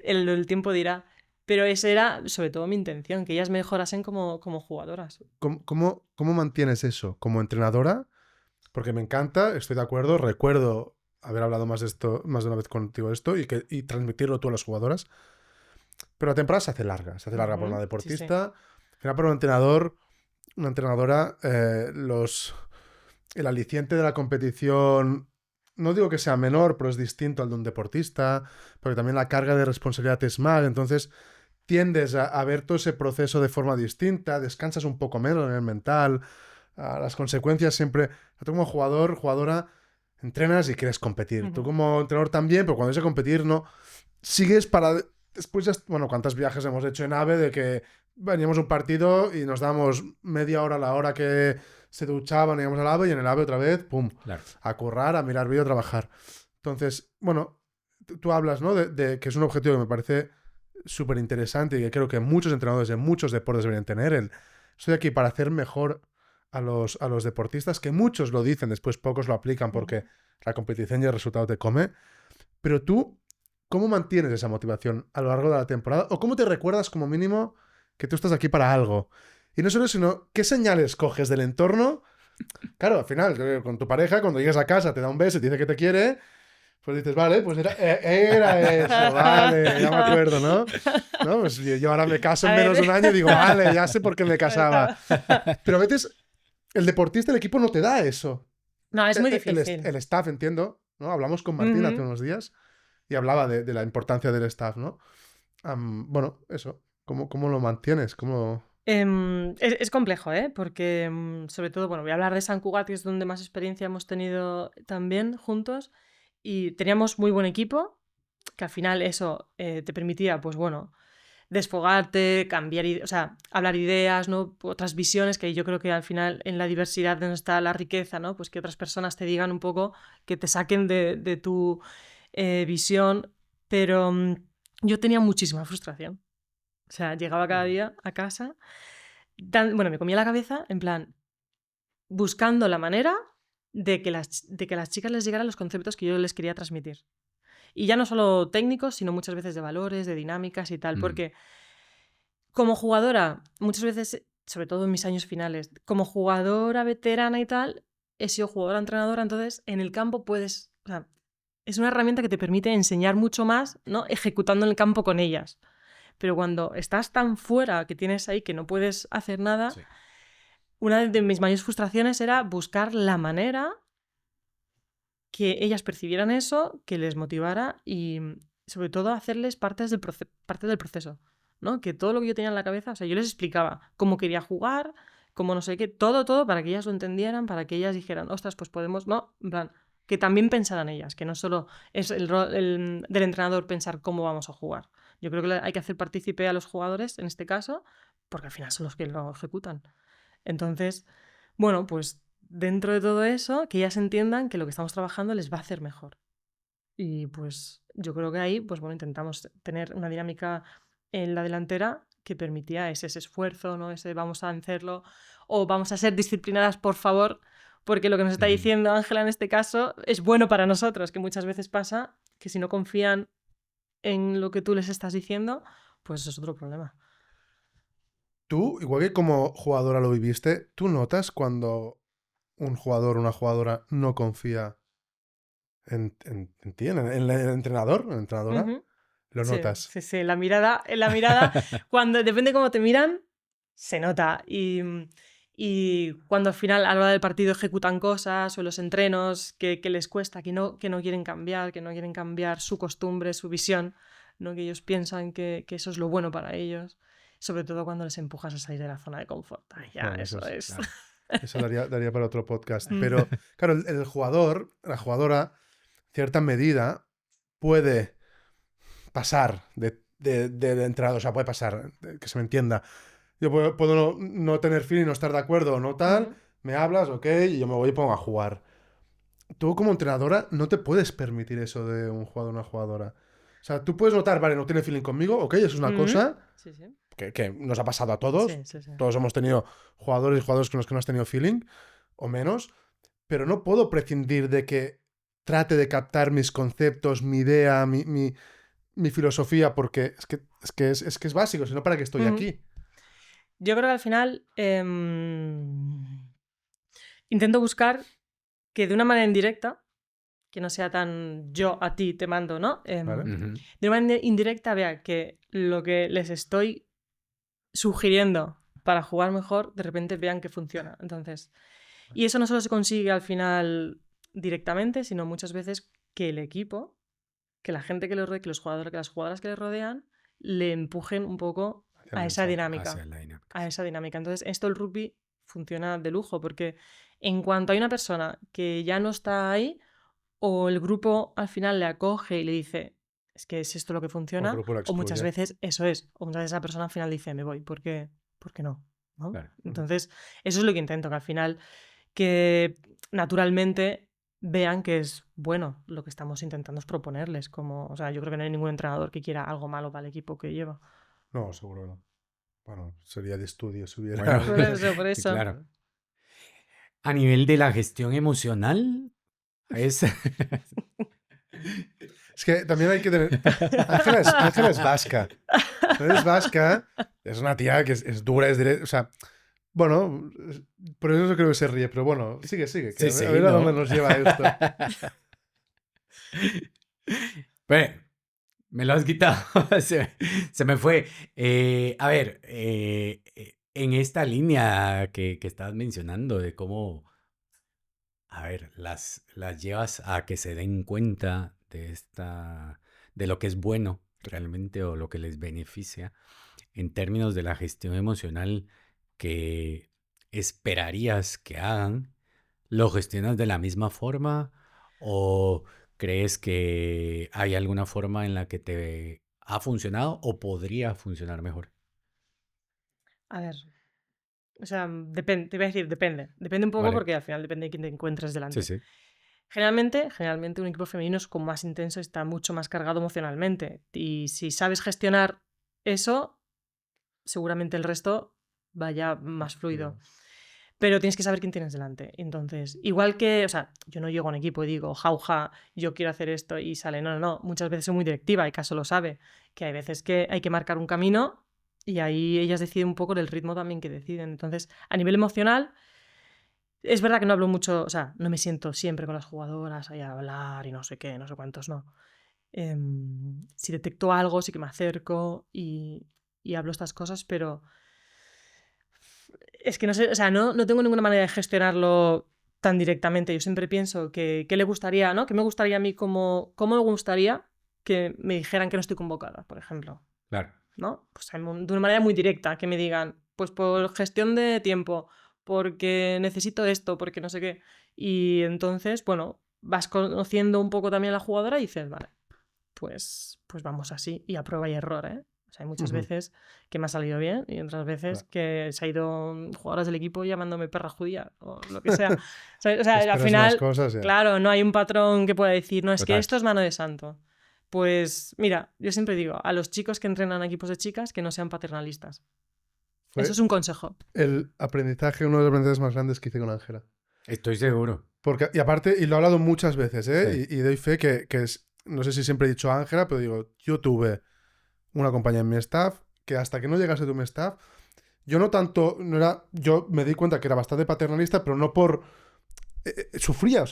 el tiempo dirá. Pero esa era sobre todo mi intención, que ellas mejorasen como jugadoras. ¿Cómo mantienes eso como entrenadora? Porque me encanta, estoy de acuerdo, recuerdo haber hablado más de una vez contigo de esto y transmitirlo tú a las jugadoras. Pero la temporada se hace larga para una Sí, sí. deportista. Al final, para un entrenador, una entrenadora, el aliciente de la competición, no digo que sea menor, pero es distinto al de un deportista, porque también la carga de responsabilidad es más, entonces tiendes a ver todo ese proceso de forma distinta, descansas un poco menos en el mental, las consecuencias siempre... Tú como jugador, jugadora, entrenas y quieres competir. Tú como entrenador también, pero cuando es a competir no... Sigues para... Después, bueno, ¿cuántos viajes hemos hecho en AVE de que veníamos a un partido y nos damos media hora a la hora que se duchaban, íbamos al AVE y en el AVE otra vez, pum, Claro. a currar, a mirar vídeo, a trabajar. Entonces, bueno, tú hablas, ¿no? De que es un objetivo que me parece súper interesante y que creo que muchos entrenadores de muchos deportes deberían tener. Estoy aquí para hacer mejor a los deportistas, que muchos lo dicen, después pocos lo aplican porque la competición y el resultado te come. Pero tú, ¿cómo mantienes esa motivación a lo largo de la temporada? ¿O cómo te recuerdas como mínimo que tú estás aquí para algo? Y no solo eso, sino ¿qué señales coges del entorno? Claro, al final, con tu pareja, cuando llegas a casa, te da un beso y te dice que te quiere, pues dices, vale, pues era eso, vale, ya me acuerdo, ¿no? ¿No? Pues yo ahora me caso en menos de un año y digo, vale, ya sé por qué me casaba. Pero a veces el deportista, el equipo no te da eso. No, es muy difícil. El staff, entiendo, ¿no? Hablamos con Martín hace unos días y hablaba de la importancia del staff, ¿no? Bueno, eso, ¿cómo lo mantienes? Es complejo, ¿eh? Porque sobre todo, bueno, voy a hablar de San Cugat, que es donde más experiencia hemos tenido también juntos, y teníamos muy buen equipo, que al final eso te permitía, pues bueno, desfogarte, cambiar, o sea, hablar ideas, ¿no? Otras visiones, que yo creo que al final en la diversidad donde está la riqueza, ¿no? Pues que otras personas te digan un poco, que te saquen de tu visión, pero yo tenía muchísima frustración. O sea, llegaba cada día a casa, bueno, me comía la cabeza en plan, buscando la manera de que las chicas les llegaran los conceptos que yo les quería transmitir. Y ya no solo técnicos, sino muchas veces de valores, de dinámicas y tal, porque como jugadora, muchas veces, sobre todo en mis años finales, como jugadora veterana y tal, he sido jugadora-entrenadora, entonces en el campo puedes... O sea, es una herramienta que te permite enseñar mucho más, ¿no? Ejecutando en el campo con ellas. Pero cuando estás tan fuera que tienes ahí que no puedes hacer nada, Sí. una de mis mayores frustraciones era buscar la manera que ellas percibieran eso, que les motivara y sobre todo hacerles parte del proceso, ¿no? Que todo lo que yo tenía en la cabeza, o sea, yo les explicaba cómo quería jugar, cómo no sé qué, todo para que ellas lo entendieran, para que ellas dijeran, ostras, pues podemos, no, en plan, que también pensaran ellas, que no solo es el rol del entrenador pensar cómo vamos a jugar. Yo creo que hay que hacer partícipe a los jugadores, en este caso, porque al final son los que lo ejecutan. Entonces, bueno, pues dentro de todo eso, que ellas entiendan que lo que estamos trabajando les va a hacer mejor. Y pues yo creo que ahí, pues bueno, intentamos tener una dinámica en la delantera que permitía ese esfuerzo, ¿no? Ese vamos a hacerlo, o vamos a ser disciplinadas, por favor, porque lo que nos está diciendo Ángela en este caso es bueno para nosotros, que muchas veces pasa que si no confían en lo que tú les estás diciendo, pues es otro problema. Tú, igual que como jugadora lo viviste, ¿tú notas cuando un jugador o una jugadora no confía en ti, en el entrenador, en la entrenadora? Uh-huh. ¿Lo Sí, notas? sí, la mirada, cuando depende cómo te miran, se nota. Y cuando al final, a la hora del partido, ejecutan cosas o en los entrenos que les cuesta, que no quieren cambiar su costumbre, su visión, ¿no? Que ellos piensan que eso es lo bueno para ellos. Sobre todo cuando les empujas a salir de la zona de confort. Ay, ya, Bueno, eso es. claro. Eso daría para otro podcast. Pero, claro, el jugador, la jugadora, en cierta medida, puede pasar de entrenador. O sea, puede pasar, que se me entienda. Yo puedo no tener feeling, no estar de acuerdo o no tal. Me hablas, ok, y yo me voy y pongo a jugar. Tú como entrenadora no te puedes permitir eso de un jugador o una jugadora. O sea, tú puedes notar, vale, no tiene feeling conmigo, ok, eso es una cosa Sí, sí. que nos ha pasado a todos. Sí. Todos hemos tenido jugadores y jugadores con los que no has tenido feeling, o menos. Pero no puedo prescindir de que trate de captar mis conceptos, mi idea, mi filosofía, porque es que es básico, si no, ¿para qué estoy aquí? Yo creo que al final intento buscar que de una manera indirecta, que no sea tan yo a ti te mando, ¿no? ¿Vale? De una manera indirecta vea que lo que les estoy sugiriendo para jugar mejor, de repente vean que funciona. Entonces, y eso no solo se consigue al final directamente, sino muchas veces que el equipo, que la gente que le rodea, que los jugadores, que las jugadoras que le rodean, le empujen un poco a esa dinámica. Hacia la dinámica. A esa dinámica. Entonces, esto el rugby funciona de lujo, porque en cuanto hay una persona que ya no está ahí, o el grupo al final le acoge y le dice, es que es esto lo que funciona, o muchas veces eso es, o muchas veces esa persona al final dice, me voy, ¿por qué no? ¿No? Claro. Entonces, eso es lo que intento, que al final, que naturalmente vean que es bueno lo que estamos intentando es proponerles, como, o sea, yo creo que no hay ningún entrenador que quiera algo malo para el equipo que lleva. No, seguro no. Bueno, sería de estudio si hubiera. Bueno, Por eso. claro. A nivel de la gestión emocional, es... Es que también hay que tener. Ángela es vasca. Es vasca, es una tía que es dura, es directa. O sea, bueno, por eso creo que se ríe, pero bueno, sigue. Que Sí, a ver a ¿no? dónde nos lleva esto. Bueno, me lo has quitado. Se me fue. A ver, en esta línea que estás mencionando de cómo, a ver, las llevas a que se den cuenta de lo que es bueno realmente o lo que les beneficia en términos de la gestión emocional que esperarías que hagan, ¿lo gestionas de la misma forma o crees que hay alguna forma en la que te ha funcionado o podría funcionar mejor? A ver, o sea, depende, te iba a decir, depende. Depende un poco Vale. porque al final depende de quién te encuentres delante. Sí. Generalmente un equipo femenino es como más intenso, está mucho más cargado emocionalmente. Y si sabes gestionar eso, seguramente el resto vaya más fluido. pero tienes que saber quién tienes delante. Entonces, igual que, o sea, yo no llego a un equipo y digo, jauja, yo quiero hacer esto y sale. No. Muchas veces soy muy directiva y Caso lo sabe, que hay veces que hay que marcar un camino y ahí ellas deciden un poco del ritmo también que deciden. Entonces, a nivel emocional, es verdad que no hablo mucho, o sea, no me siento siempre con las jugadoras ahí a hablar y no sé qué, no sé cuántos, no. Si detecto algo, sí que me acerco y hablo estas cosas, pero es que no sé, o sea, no tengo ninguna manera de gestionarlo tan directamente. Yo siempre pienso que qué le gustaría, ¿no? ¿Qué me gustaría a mí cómo me gustaría que me dijeran que no estoy convocada, por ejemplo? Claro. ¿No? Pues de una manera muy directa, que me digan, pues por gestión de tiempo, porque necesito esto, porque no sé qué. Y entonces, bueno, vas conociendo un poco también a la jugadora y dices, vale, pues vamos así. Y a prueba y error, ¿eh? O sea, hay muchas veces que me ha salido bien y otras veces Claro. que se ha ido jugadoras del equipo llamándome perra judía o lo que sea. O sea, al Esperas unas final, cosas ya. claro, no hay un patrón que pueda decir, no, es que Total. esto es mano de santo. Pues mira, yo siempre digo a los chicos que entrenan a equipos de chicas que no sean paternalistas. Fue Eso es un consejo. el aprendizaje, uno de los aprendizajes más grandes que hice con Ángela. Estoy seguro. Porque, y aparte, y lo he hablado muchas veces, ¿eh? Sí. Y doy fe que es, no sé si siempre he dicho a Ángela, pero digo, yo tuve una compañía en mi staff que hasta que no llegase tú mi staff, yo no tanto, no era, yo me di cuenta que era bastante paternalista, pero no por... sufría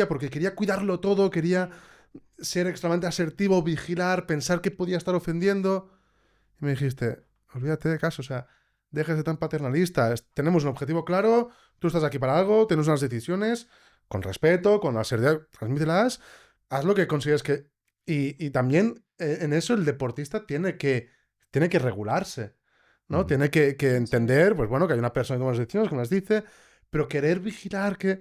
porque quería cuidarlo todo, quería ser extremadamente asertivo, vigilar, pensar que podía estar ofendiendo. Y me dijiste, olvídate de Caso, o sea, deja de ser tan paternalista. Tenemos un objetivo claro, tú estás aquí para algo, tienes unas decisiones, con respeto, con asertividad, transmítelas, haz lo que consideres que... Y también en eso el deportista tiene que regularse, ¿no? Tiene que entender, pues bueno, que hay una persona que toma las decisiones, que las dice, pero querer vigilar que...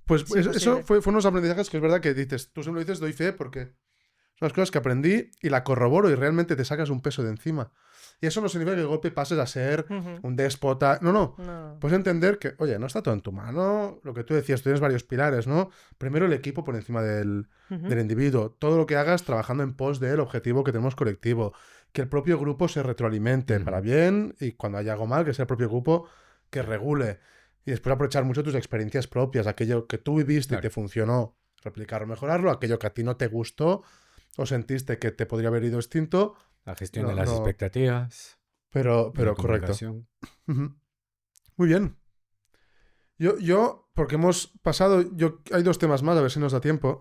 Pues Es eso imposible. fue unos aprendizajes que es verdad que dices, tú siempre lo dices, doy fe, porque son las cosas que aprendí y la corroboro y realmente te sacas un peso de encima. Y eso no significa que de golpe pases a ser un déspota. No. No. Puedes entender que, oye, no está todo en tu mano. Lo que tú decías, tú tienes varios pilares, ¿no? Primero el equipo por encima del individuo. Todo lo que hagas trabajando en pos del objetivo que tenemos colectivo. Que el propio grupo se retroalimente para bien y cuando haya algo mal, que sea el propio grupo que regule. Y después aprovechar mucho tus experiencias propias, aquello que tú viviste y te funcionó, replicarlo, mejorarlo, aquello que a ti no te gustó o sentiste que te podría haber ido distinto. La gestión de las expectativas. Pero La correcto. comunicación. Muy bien. Yo, porque hemos pasado, hay dos temas más, a ver si nos da tiempo.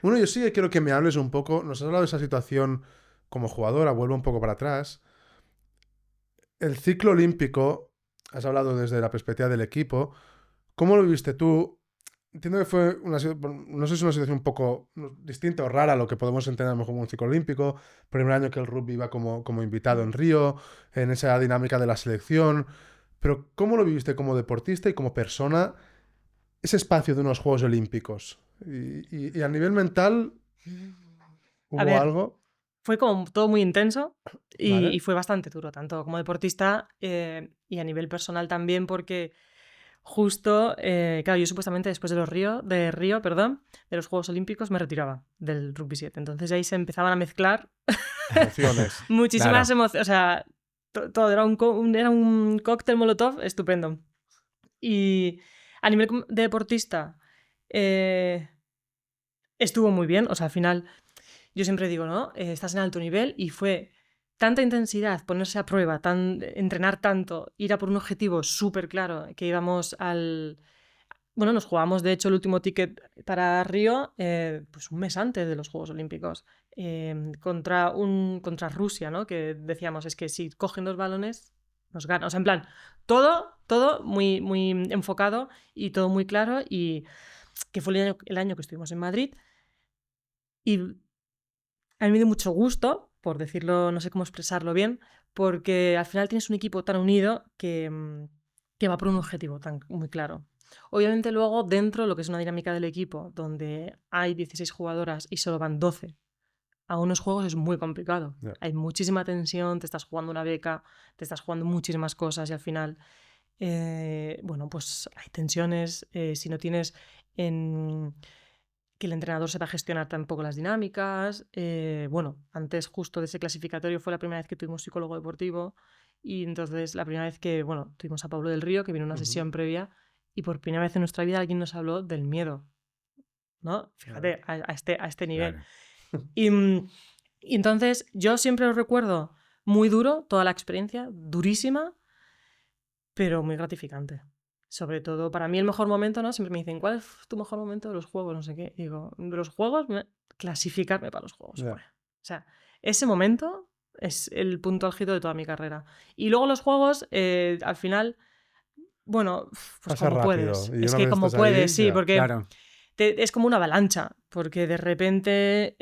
Uno, yo sí que quiero que me hables un poco, nos has hablado de esa situación como jugadora, vuelvo un poco para atrás. El ciclo olímpico, has hablado desde la perspectiva del equipo. ¿Cómo lo viste tú? Entiendo que fue no sé si es una situación un poco distinta o rara a lo que podemos entender a lo mejor como un ciclo olímpico. Primer año que el rugby iba como invitado en Río, en esa dinámica de la selección. Pero ¿cómo lo viviste como deportista y como persona ese espacio de unos Juegos Olímpicos? Y a nivel mental, A ¿hubo ver, algo? fue como todo muy intenso ¿Vale? y fue bastante duro, tanto como deportista y a nivel personal también, porque justo, claro, yo supuestamente después de Río, de los Juegos Olímpicos, me retiraba del rugby 7. Entonces ahí se empezaban a mezclar Emociones. muchísimas Claro. emociones. O sea, todo era un cóctel molotov estupendo. Y a nivel de deportista, estuvo muy bien. O sea, al final, yo siempre digo, ¿no? Estás en alto nivel y fue tanta intensidad, ponerse a prueba, entrenar tanto, ir a por un objetivo súper claro, que íbamos al... Bueno, nos jugamos, de hecho, el último ticket para Río pues un mes antes de los Juegos Olímpicos, contra Rusia, ¿no? Que decíamos, es que si cogen 2 balones, nos ganan. O sea, en plan, todo muy, muy enfocado y todo muy claro, y que fue el año que estuvimos en Madrid. Y a mí me dio mucho gusto, por decirlo, no sé cómo expresarlo bien, porque al final tienes un equipo tan unido que va por un objetivo tan muy claro. Obviamente luego dentro, lo que es una dinámica del equipo, donde hay 16 jugadoras y solo van 12 a unos juegos, es muy complicado. Yeah. Hay muchísima tensión, te estás jugando una beca, te estás jugando muchísimas cosas y al final, bueno, pues hay tensiones. Si no tienes que el entrenador sepa gestionar tampoco las dinámicas. Bueno, antes justo de ese clasificatorio fue la primera vez que tuvimos psicólogo deportivo y entonces la primera vez que, bueno, tuvimos a Pablo del Río, que vino a una sesión previa y por primera vez en nuestra vida alguien nos habló del miedo, ¿no? Fíjate, a este nivel. Claro. Y entonces yo siempre lo recuerdo muy duro, toda la experiencia, durísima, pero muy gratificante. Sobre todo, para mí el mejor momento, ¿no? Siempre me dicen, ¿cuál es tu mejor momento de los juegos? No sé qué. Y digo, de los juegos, clasificarme para los juegos. Ya. O sea, ese momento es el punto álgido de toda mi carrera. Y luego los juegos, al final, bueno, pues Pasa como rápido. puedes. Y Es una que vez como estás ahí, puedes, sí, ya. porque Claro. es como una avalancha. Porque de repente,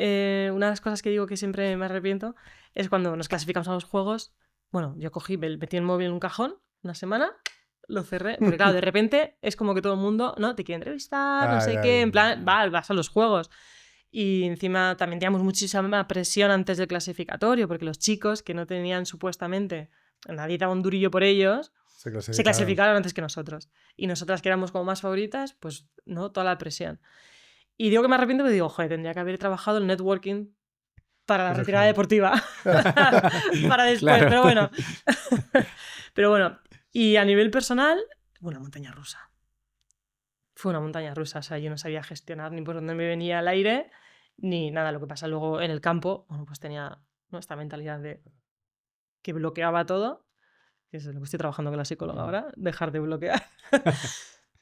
una de las cosas que digo que siempre me arrepiento es cuando nos clasificamos a los juegos. Bueno, yo metí el móvil en un cajón una semana, lo cerré, porque claro, de repente es como que todo el mundo, ¿no? Te quiere entrevistar, no sé qué, en plan, vas a los juegos. Y encima también teníamos muchísima presión antes del clasificatorio, porque los chicos que no tenían supuestamente, nadie daba un durillo por ellos, se clasificaron antes que nosotros. Y nosotras que éramos como más favoritas, pues, ¿no? Toda la presión. Y digo que me arrepiento porque digo, joder, tendría que haber trabajado el networking para la retirada deportiva. Para después, Claro. pero bueno. Pero bueno, y a nivel personal, una montaña rusa. Fue una montaña rusa, o sea, yo no sabía gestionar ni por dónde me venía el aire, ni nada. Lo que pasa luego en el campo, bueno, pues tenía, ¿no?, esta mentalidad de que bloqueaba todo, que es lo que estoy trabajando con la psicóloga ahora, dejar de bloquear.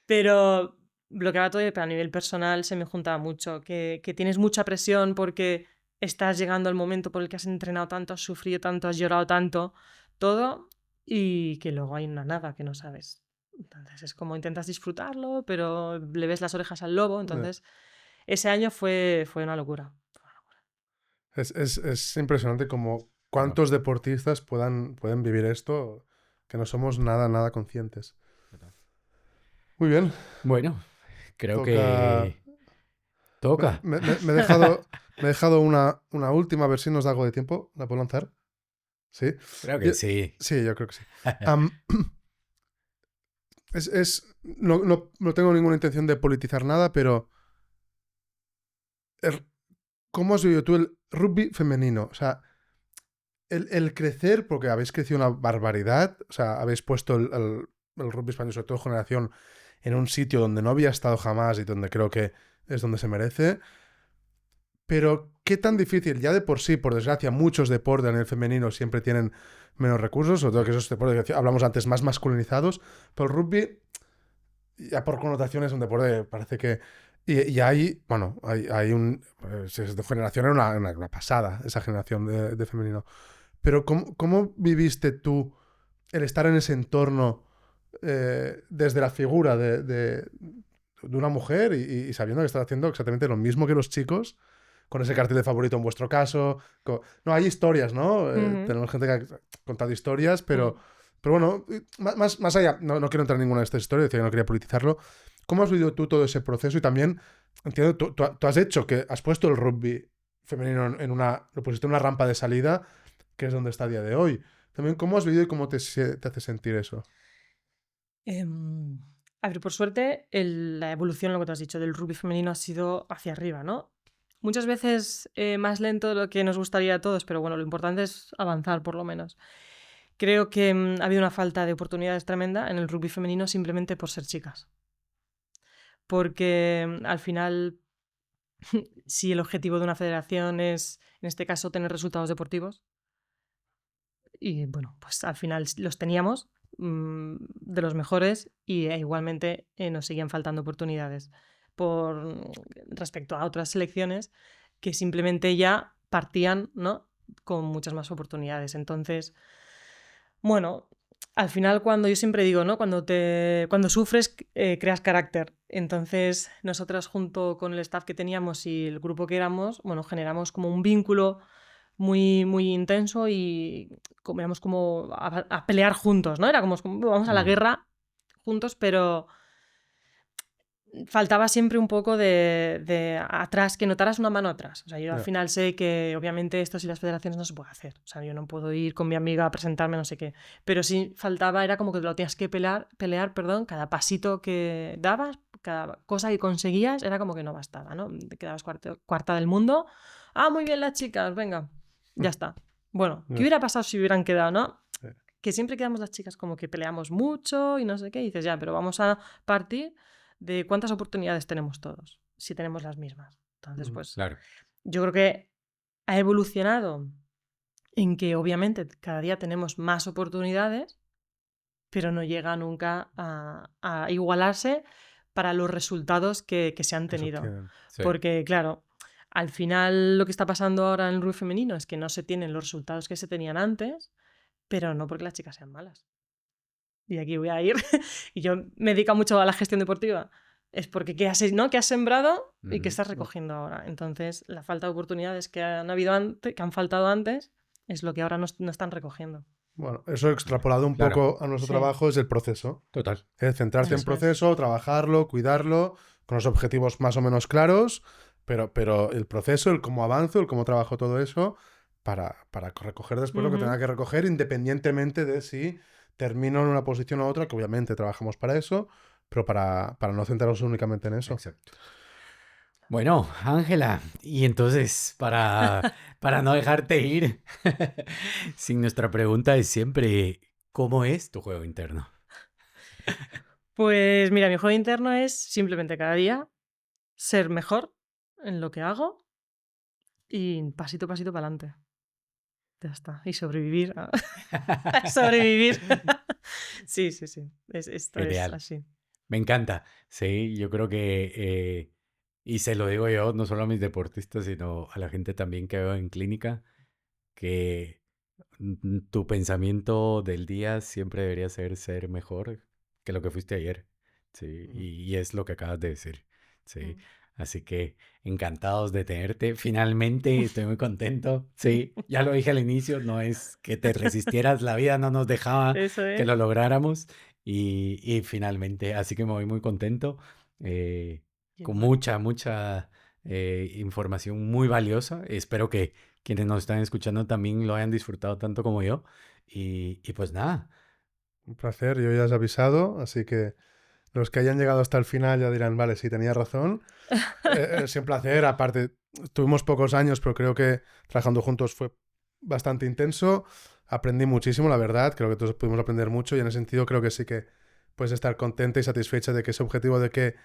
Pero bloqueaba todo, pero a nivel personal se me juntaba mucho, que tienes mucha presión porque estás llegando al momento por el que has entrenado tanto, has sufrido tanto, has llorado tanto, todo, y que luego hay una nada que no sabes. Entonces es como intentas disfrutarlo, pero le ves las orejas al lobo. Entonces ese año fue una locura. Es impresionante como cuántos deportistas pueden vivir esto, que no somos nada conscientes. Muy bien. Bueno, creo Toca- que toca. Me he dejado una última, a ver si nos da algo de tiempo. ¿La puedo lanzar? ¿Sí? Creo que sí. Sí, yo creo que sí. No tengo ninguna intención de politizar nada, pero ¿cómo has vivido tú el rugby femenino? O sea, el crecer, porque habéis crecido una barbaridad, o sea, habéis puesto el rugby español, sobre todo generación, en un sitio donde no había estado jamás y donde creo que es donde se merece. Pero, ¿qué tan difícil? Ya de por sí, por desgracia, muchos deportes en el femenino siempre tienen menos recursos, sobre todo que esos deportes que hablamos antes más masculinizados, pero el rugby, ya por connotación, es un deporte, parece que... Y hay, bueno, hay un... de generación era una pasada, esa generación de femenino. Pero, ¿cómo viviste tú el estar en ese entorno desde la figura de una mujer y sabiendo que estás haciendo exactamente lo mismo que los chicos, con ese cartel de favorito en vuestro caso? No, hay historias, ¿no? Tenemos gente que ha contado historias, pero bueno, más allá, no quiero entrar en ninguna de estas historias, decía que no quería politizarlo. ¿Cómo has vivido tú todo ese proceso? Y también, entiendo, tú has hecho que has puesto el rugby femenino lo pusiste en una rampa de salida, que es donde está a día de hoy. También, ¿cómo has vivido y cómo te hace sentir eso? A ver, por suerte, la evolución, lo que te has dicho, del rugby femenino ha sido hacia arriba, ¿no? Muchas veces más lento de lo que nos gustaría a todos, pero bueno, lo importante es avanzar, por lo menos. Creo que ha habido una falta de oportunidades tremenda en el rugby femenino simplemente por ser chicas. Porque al final, si el objetivo de una federación es, en este caso, tener resultados deportivos, y bueno, pues al final los teníamos, de los mejores, y igualmente nos seguían faltando oportunidades respecto a otras selecciones que simplemente ya partían, ¿no?, con muchas más oportunidades. Entonces, bueno, al final, cuando yo siempre digo, ¿no?, cuando sufres, creas carácter. Entonces, nosotras, junto con el staff que teníamos y el grupo que éramos, bueno, generamos como un vínculo muy, muy intenso y éramos como a pelear juntos, ¿no? Era como vamos a la guerra juntos, pero faltaba siempre un poco de atrás, que notaras una mano atrás. O sea, yo al final sé que obviamente esto sin las federaciones no se puede hacer. O sea, yo no puedo ir con mi amiga a presentarme, no sé qué. Pero sí faltaba, era como que lo tenías que pelear, cada pasito que dabas, cada cosa que conseguías, era como que no bastaba, ¿no? Te quedabas cuarta del mundo. Ah, muy bien las chicas, venga, ya está. Bueno, ¿qué hubiera pasado si hubieran quedado, no? que siempre quedamos las chicas como que peleamos mucho y no sé qué, y dices, ya, pero vamos a partir de cuántas oportunidades tenemos todos, si tenemos las mismas. Entonces, pues, Claro. yo creo que ha evolucionado en que obviamente cada día tenemos más oportunidades, pero no llega nunca a igualarse para los resultados que se han Que se tenido. obtienen. Sí. Porque, claro, al final lo que está pasando ahora en el rugby femenino es que no se tienen los resultados que se tenían antes, pero no porque las chicas sean malas. Y aquí voy a ir. Y yo me dedico mucho a la gestión deportiva. Es porque ¿qué has, ¿no? ¿Qué has sembrado y qué estás recogiendo ahora? Entonces, la falta de oportunidades que han habido antes, que han faltado antes, es lo que ahora no están recogiendo. Bueno, eso extrapolado un Claro. poco a nuestro Sí. trabajo es el proceso. Total. Es centrarte en Eso es. proceso, trabajarlo, cuidarlo, con los objetivos más o menos claros, pero el proceso, el cómo avanzo, el cómo trabajo todo eso, para recoger después lo que Ujú. tenga que recoger, independientemente de si termino en una posición u otra, que obviamente trabajamos para eso, pero para no centrarnos únicamente en eso. Exacto. Bueno, Ángela, y entonces, para no dejarte ir, sin nuestra pregunta de siempre, ¿cómo es tu juego interno? Pues mira, mi juego interno es simplemente cada día ser mejor en lo que hago y pasito a pasito para adelante. Ya está. Y sobrevivir. Sobrevivir. Sí. Esto es Genial. así. Me encanta. Sí, yo creo que, y se lo digo yo, no solo a mis deportistas, sino a la gente también que veo en clínica, que tu pensamiento del día siempre debería ser mejor que lo que fuiste ayer. Sí, y es lo que acabas de decir. Sí, así que encantados de tenerte. Finalmente, estoy muy contento. Sí, ya lo dije al inicio, no es que te resistieras, la vida no nos dejaba Eso que es. lo lográramos. Y finalmente, así que me voy muy contento, con Igual. mucha información muy valiosa. Espero que quienes nos están escuchando también lo hayan disfrutado tanto como yo. Y pues nada, Un placer, yo ya os he avisado, así que los que hayan llegado hasta el final ya dirán, vale, sí, tenía razón. Es un placer, aparte, tuvimos pocos años, pero creo que trabajando juntos fue bastante intenso. Aprendí muchísimo, la verdad, creo que todos pudimos aprender mucho y en ese sentido creo que sí que puedes estar contenta y satisfecha de que ese objetivo de que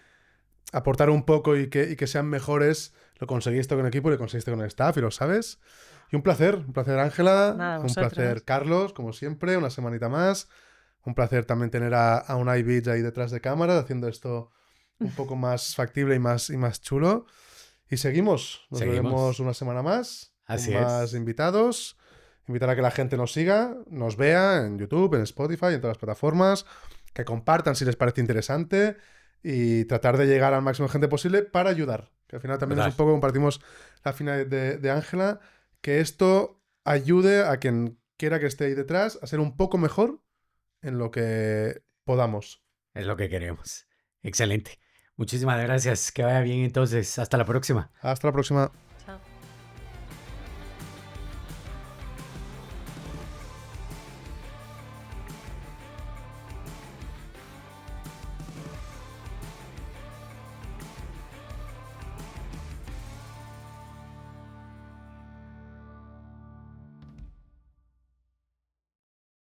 aportar un poco y que sean mejores, lo conseguiste con el equipo y lo conseguiste con el staff y lo sabes. Y un placer Ángela, Nada, un placer vosotros. Carlos, como siempre, una semanita más. Un placer también tener a Unai Beach ahí detrás de cámara haciendo esto un poco más factible y más chulo. Y seguimos. Nos veremos seguimos. una semana más Así con más es. invitados. Invitar a que la gente nos siga, nos vea en YouTube, en Spotify, en todas las plataformas. Que compartan si les parece interesante. Y tratar de llegar al máximo de gente posible para ayudar. Que al final también es un Total. poco, compartimos la final de Ángela, que esto ayude a quien quiera que esté ahí detrás a ser un poco mejor en lo que podamos. Es lo que queremos. Excelente. Muchísimas gracias. Que vaya bien entonces. Hasta la próxima. Hasta la próxima.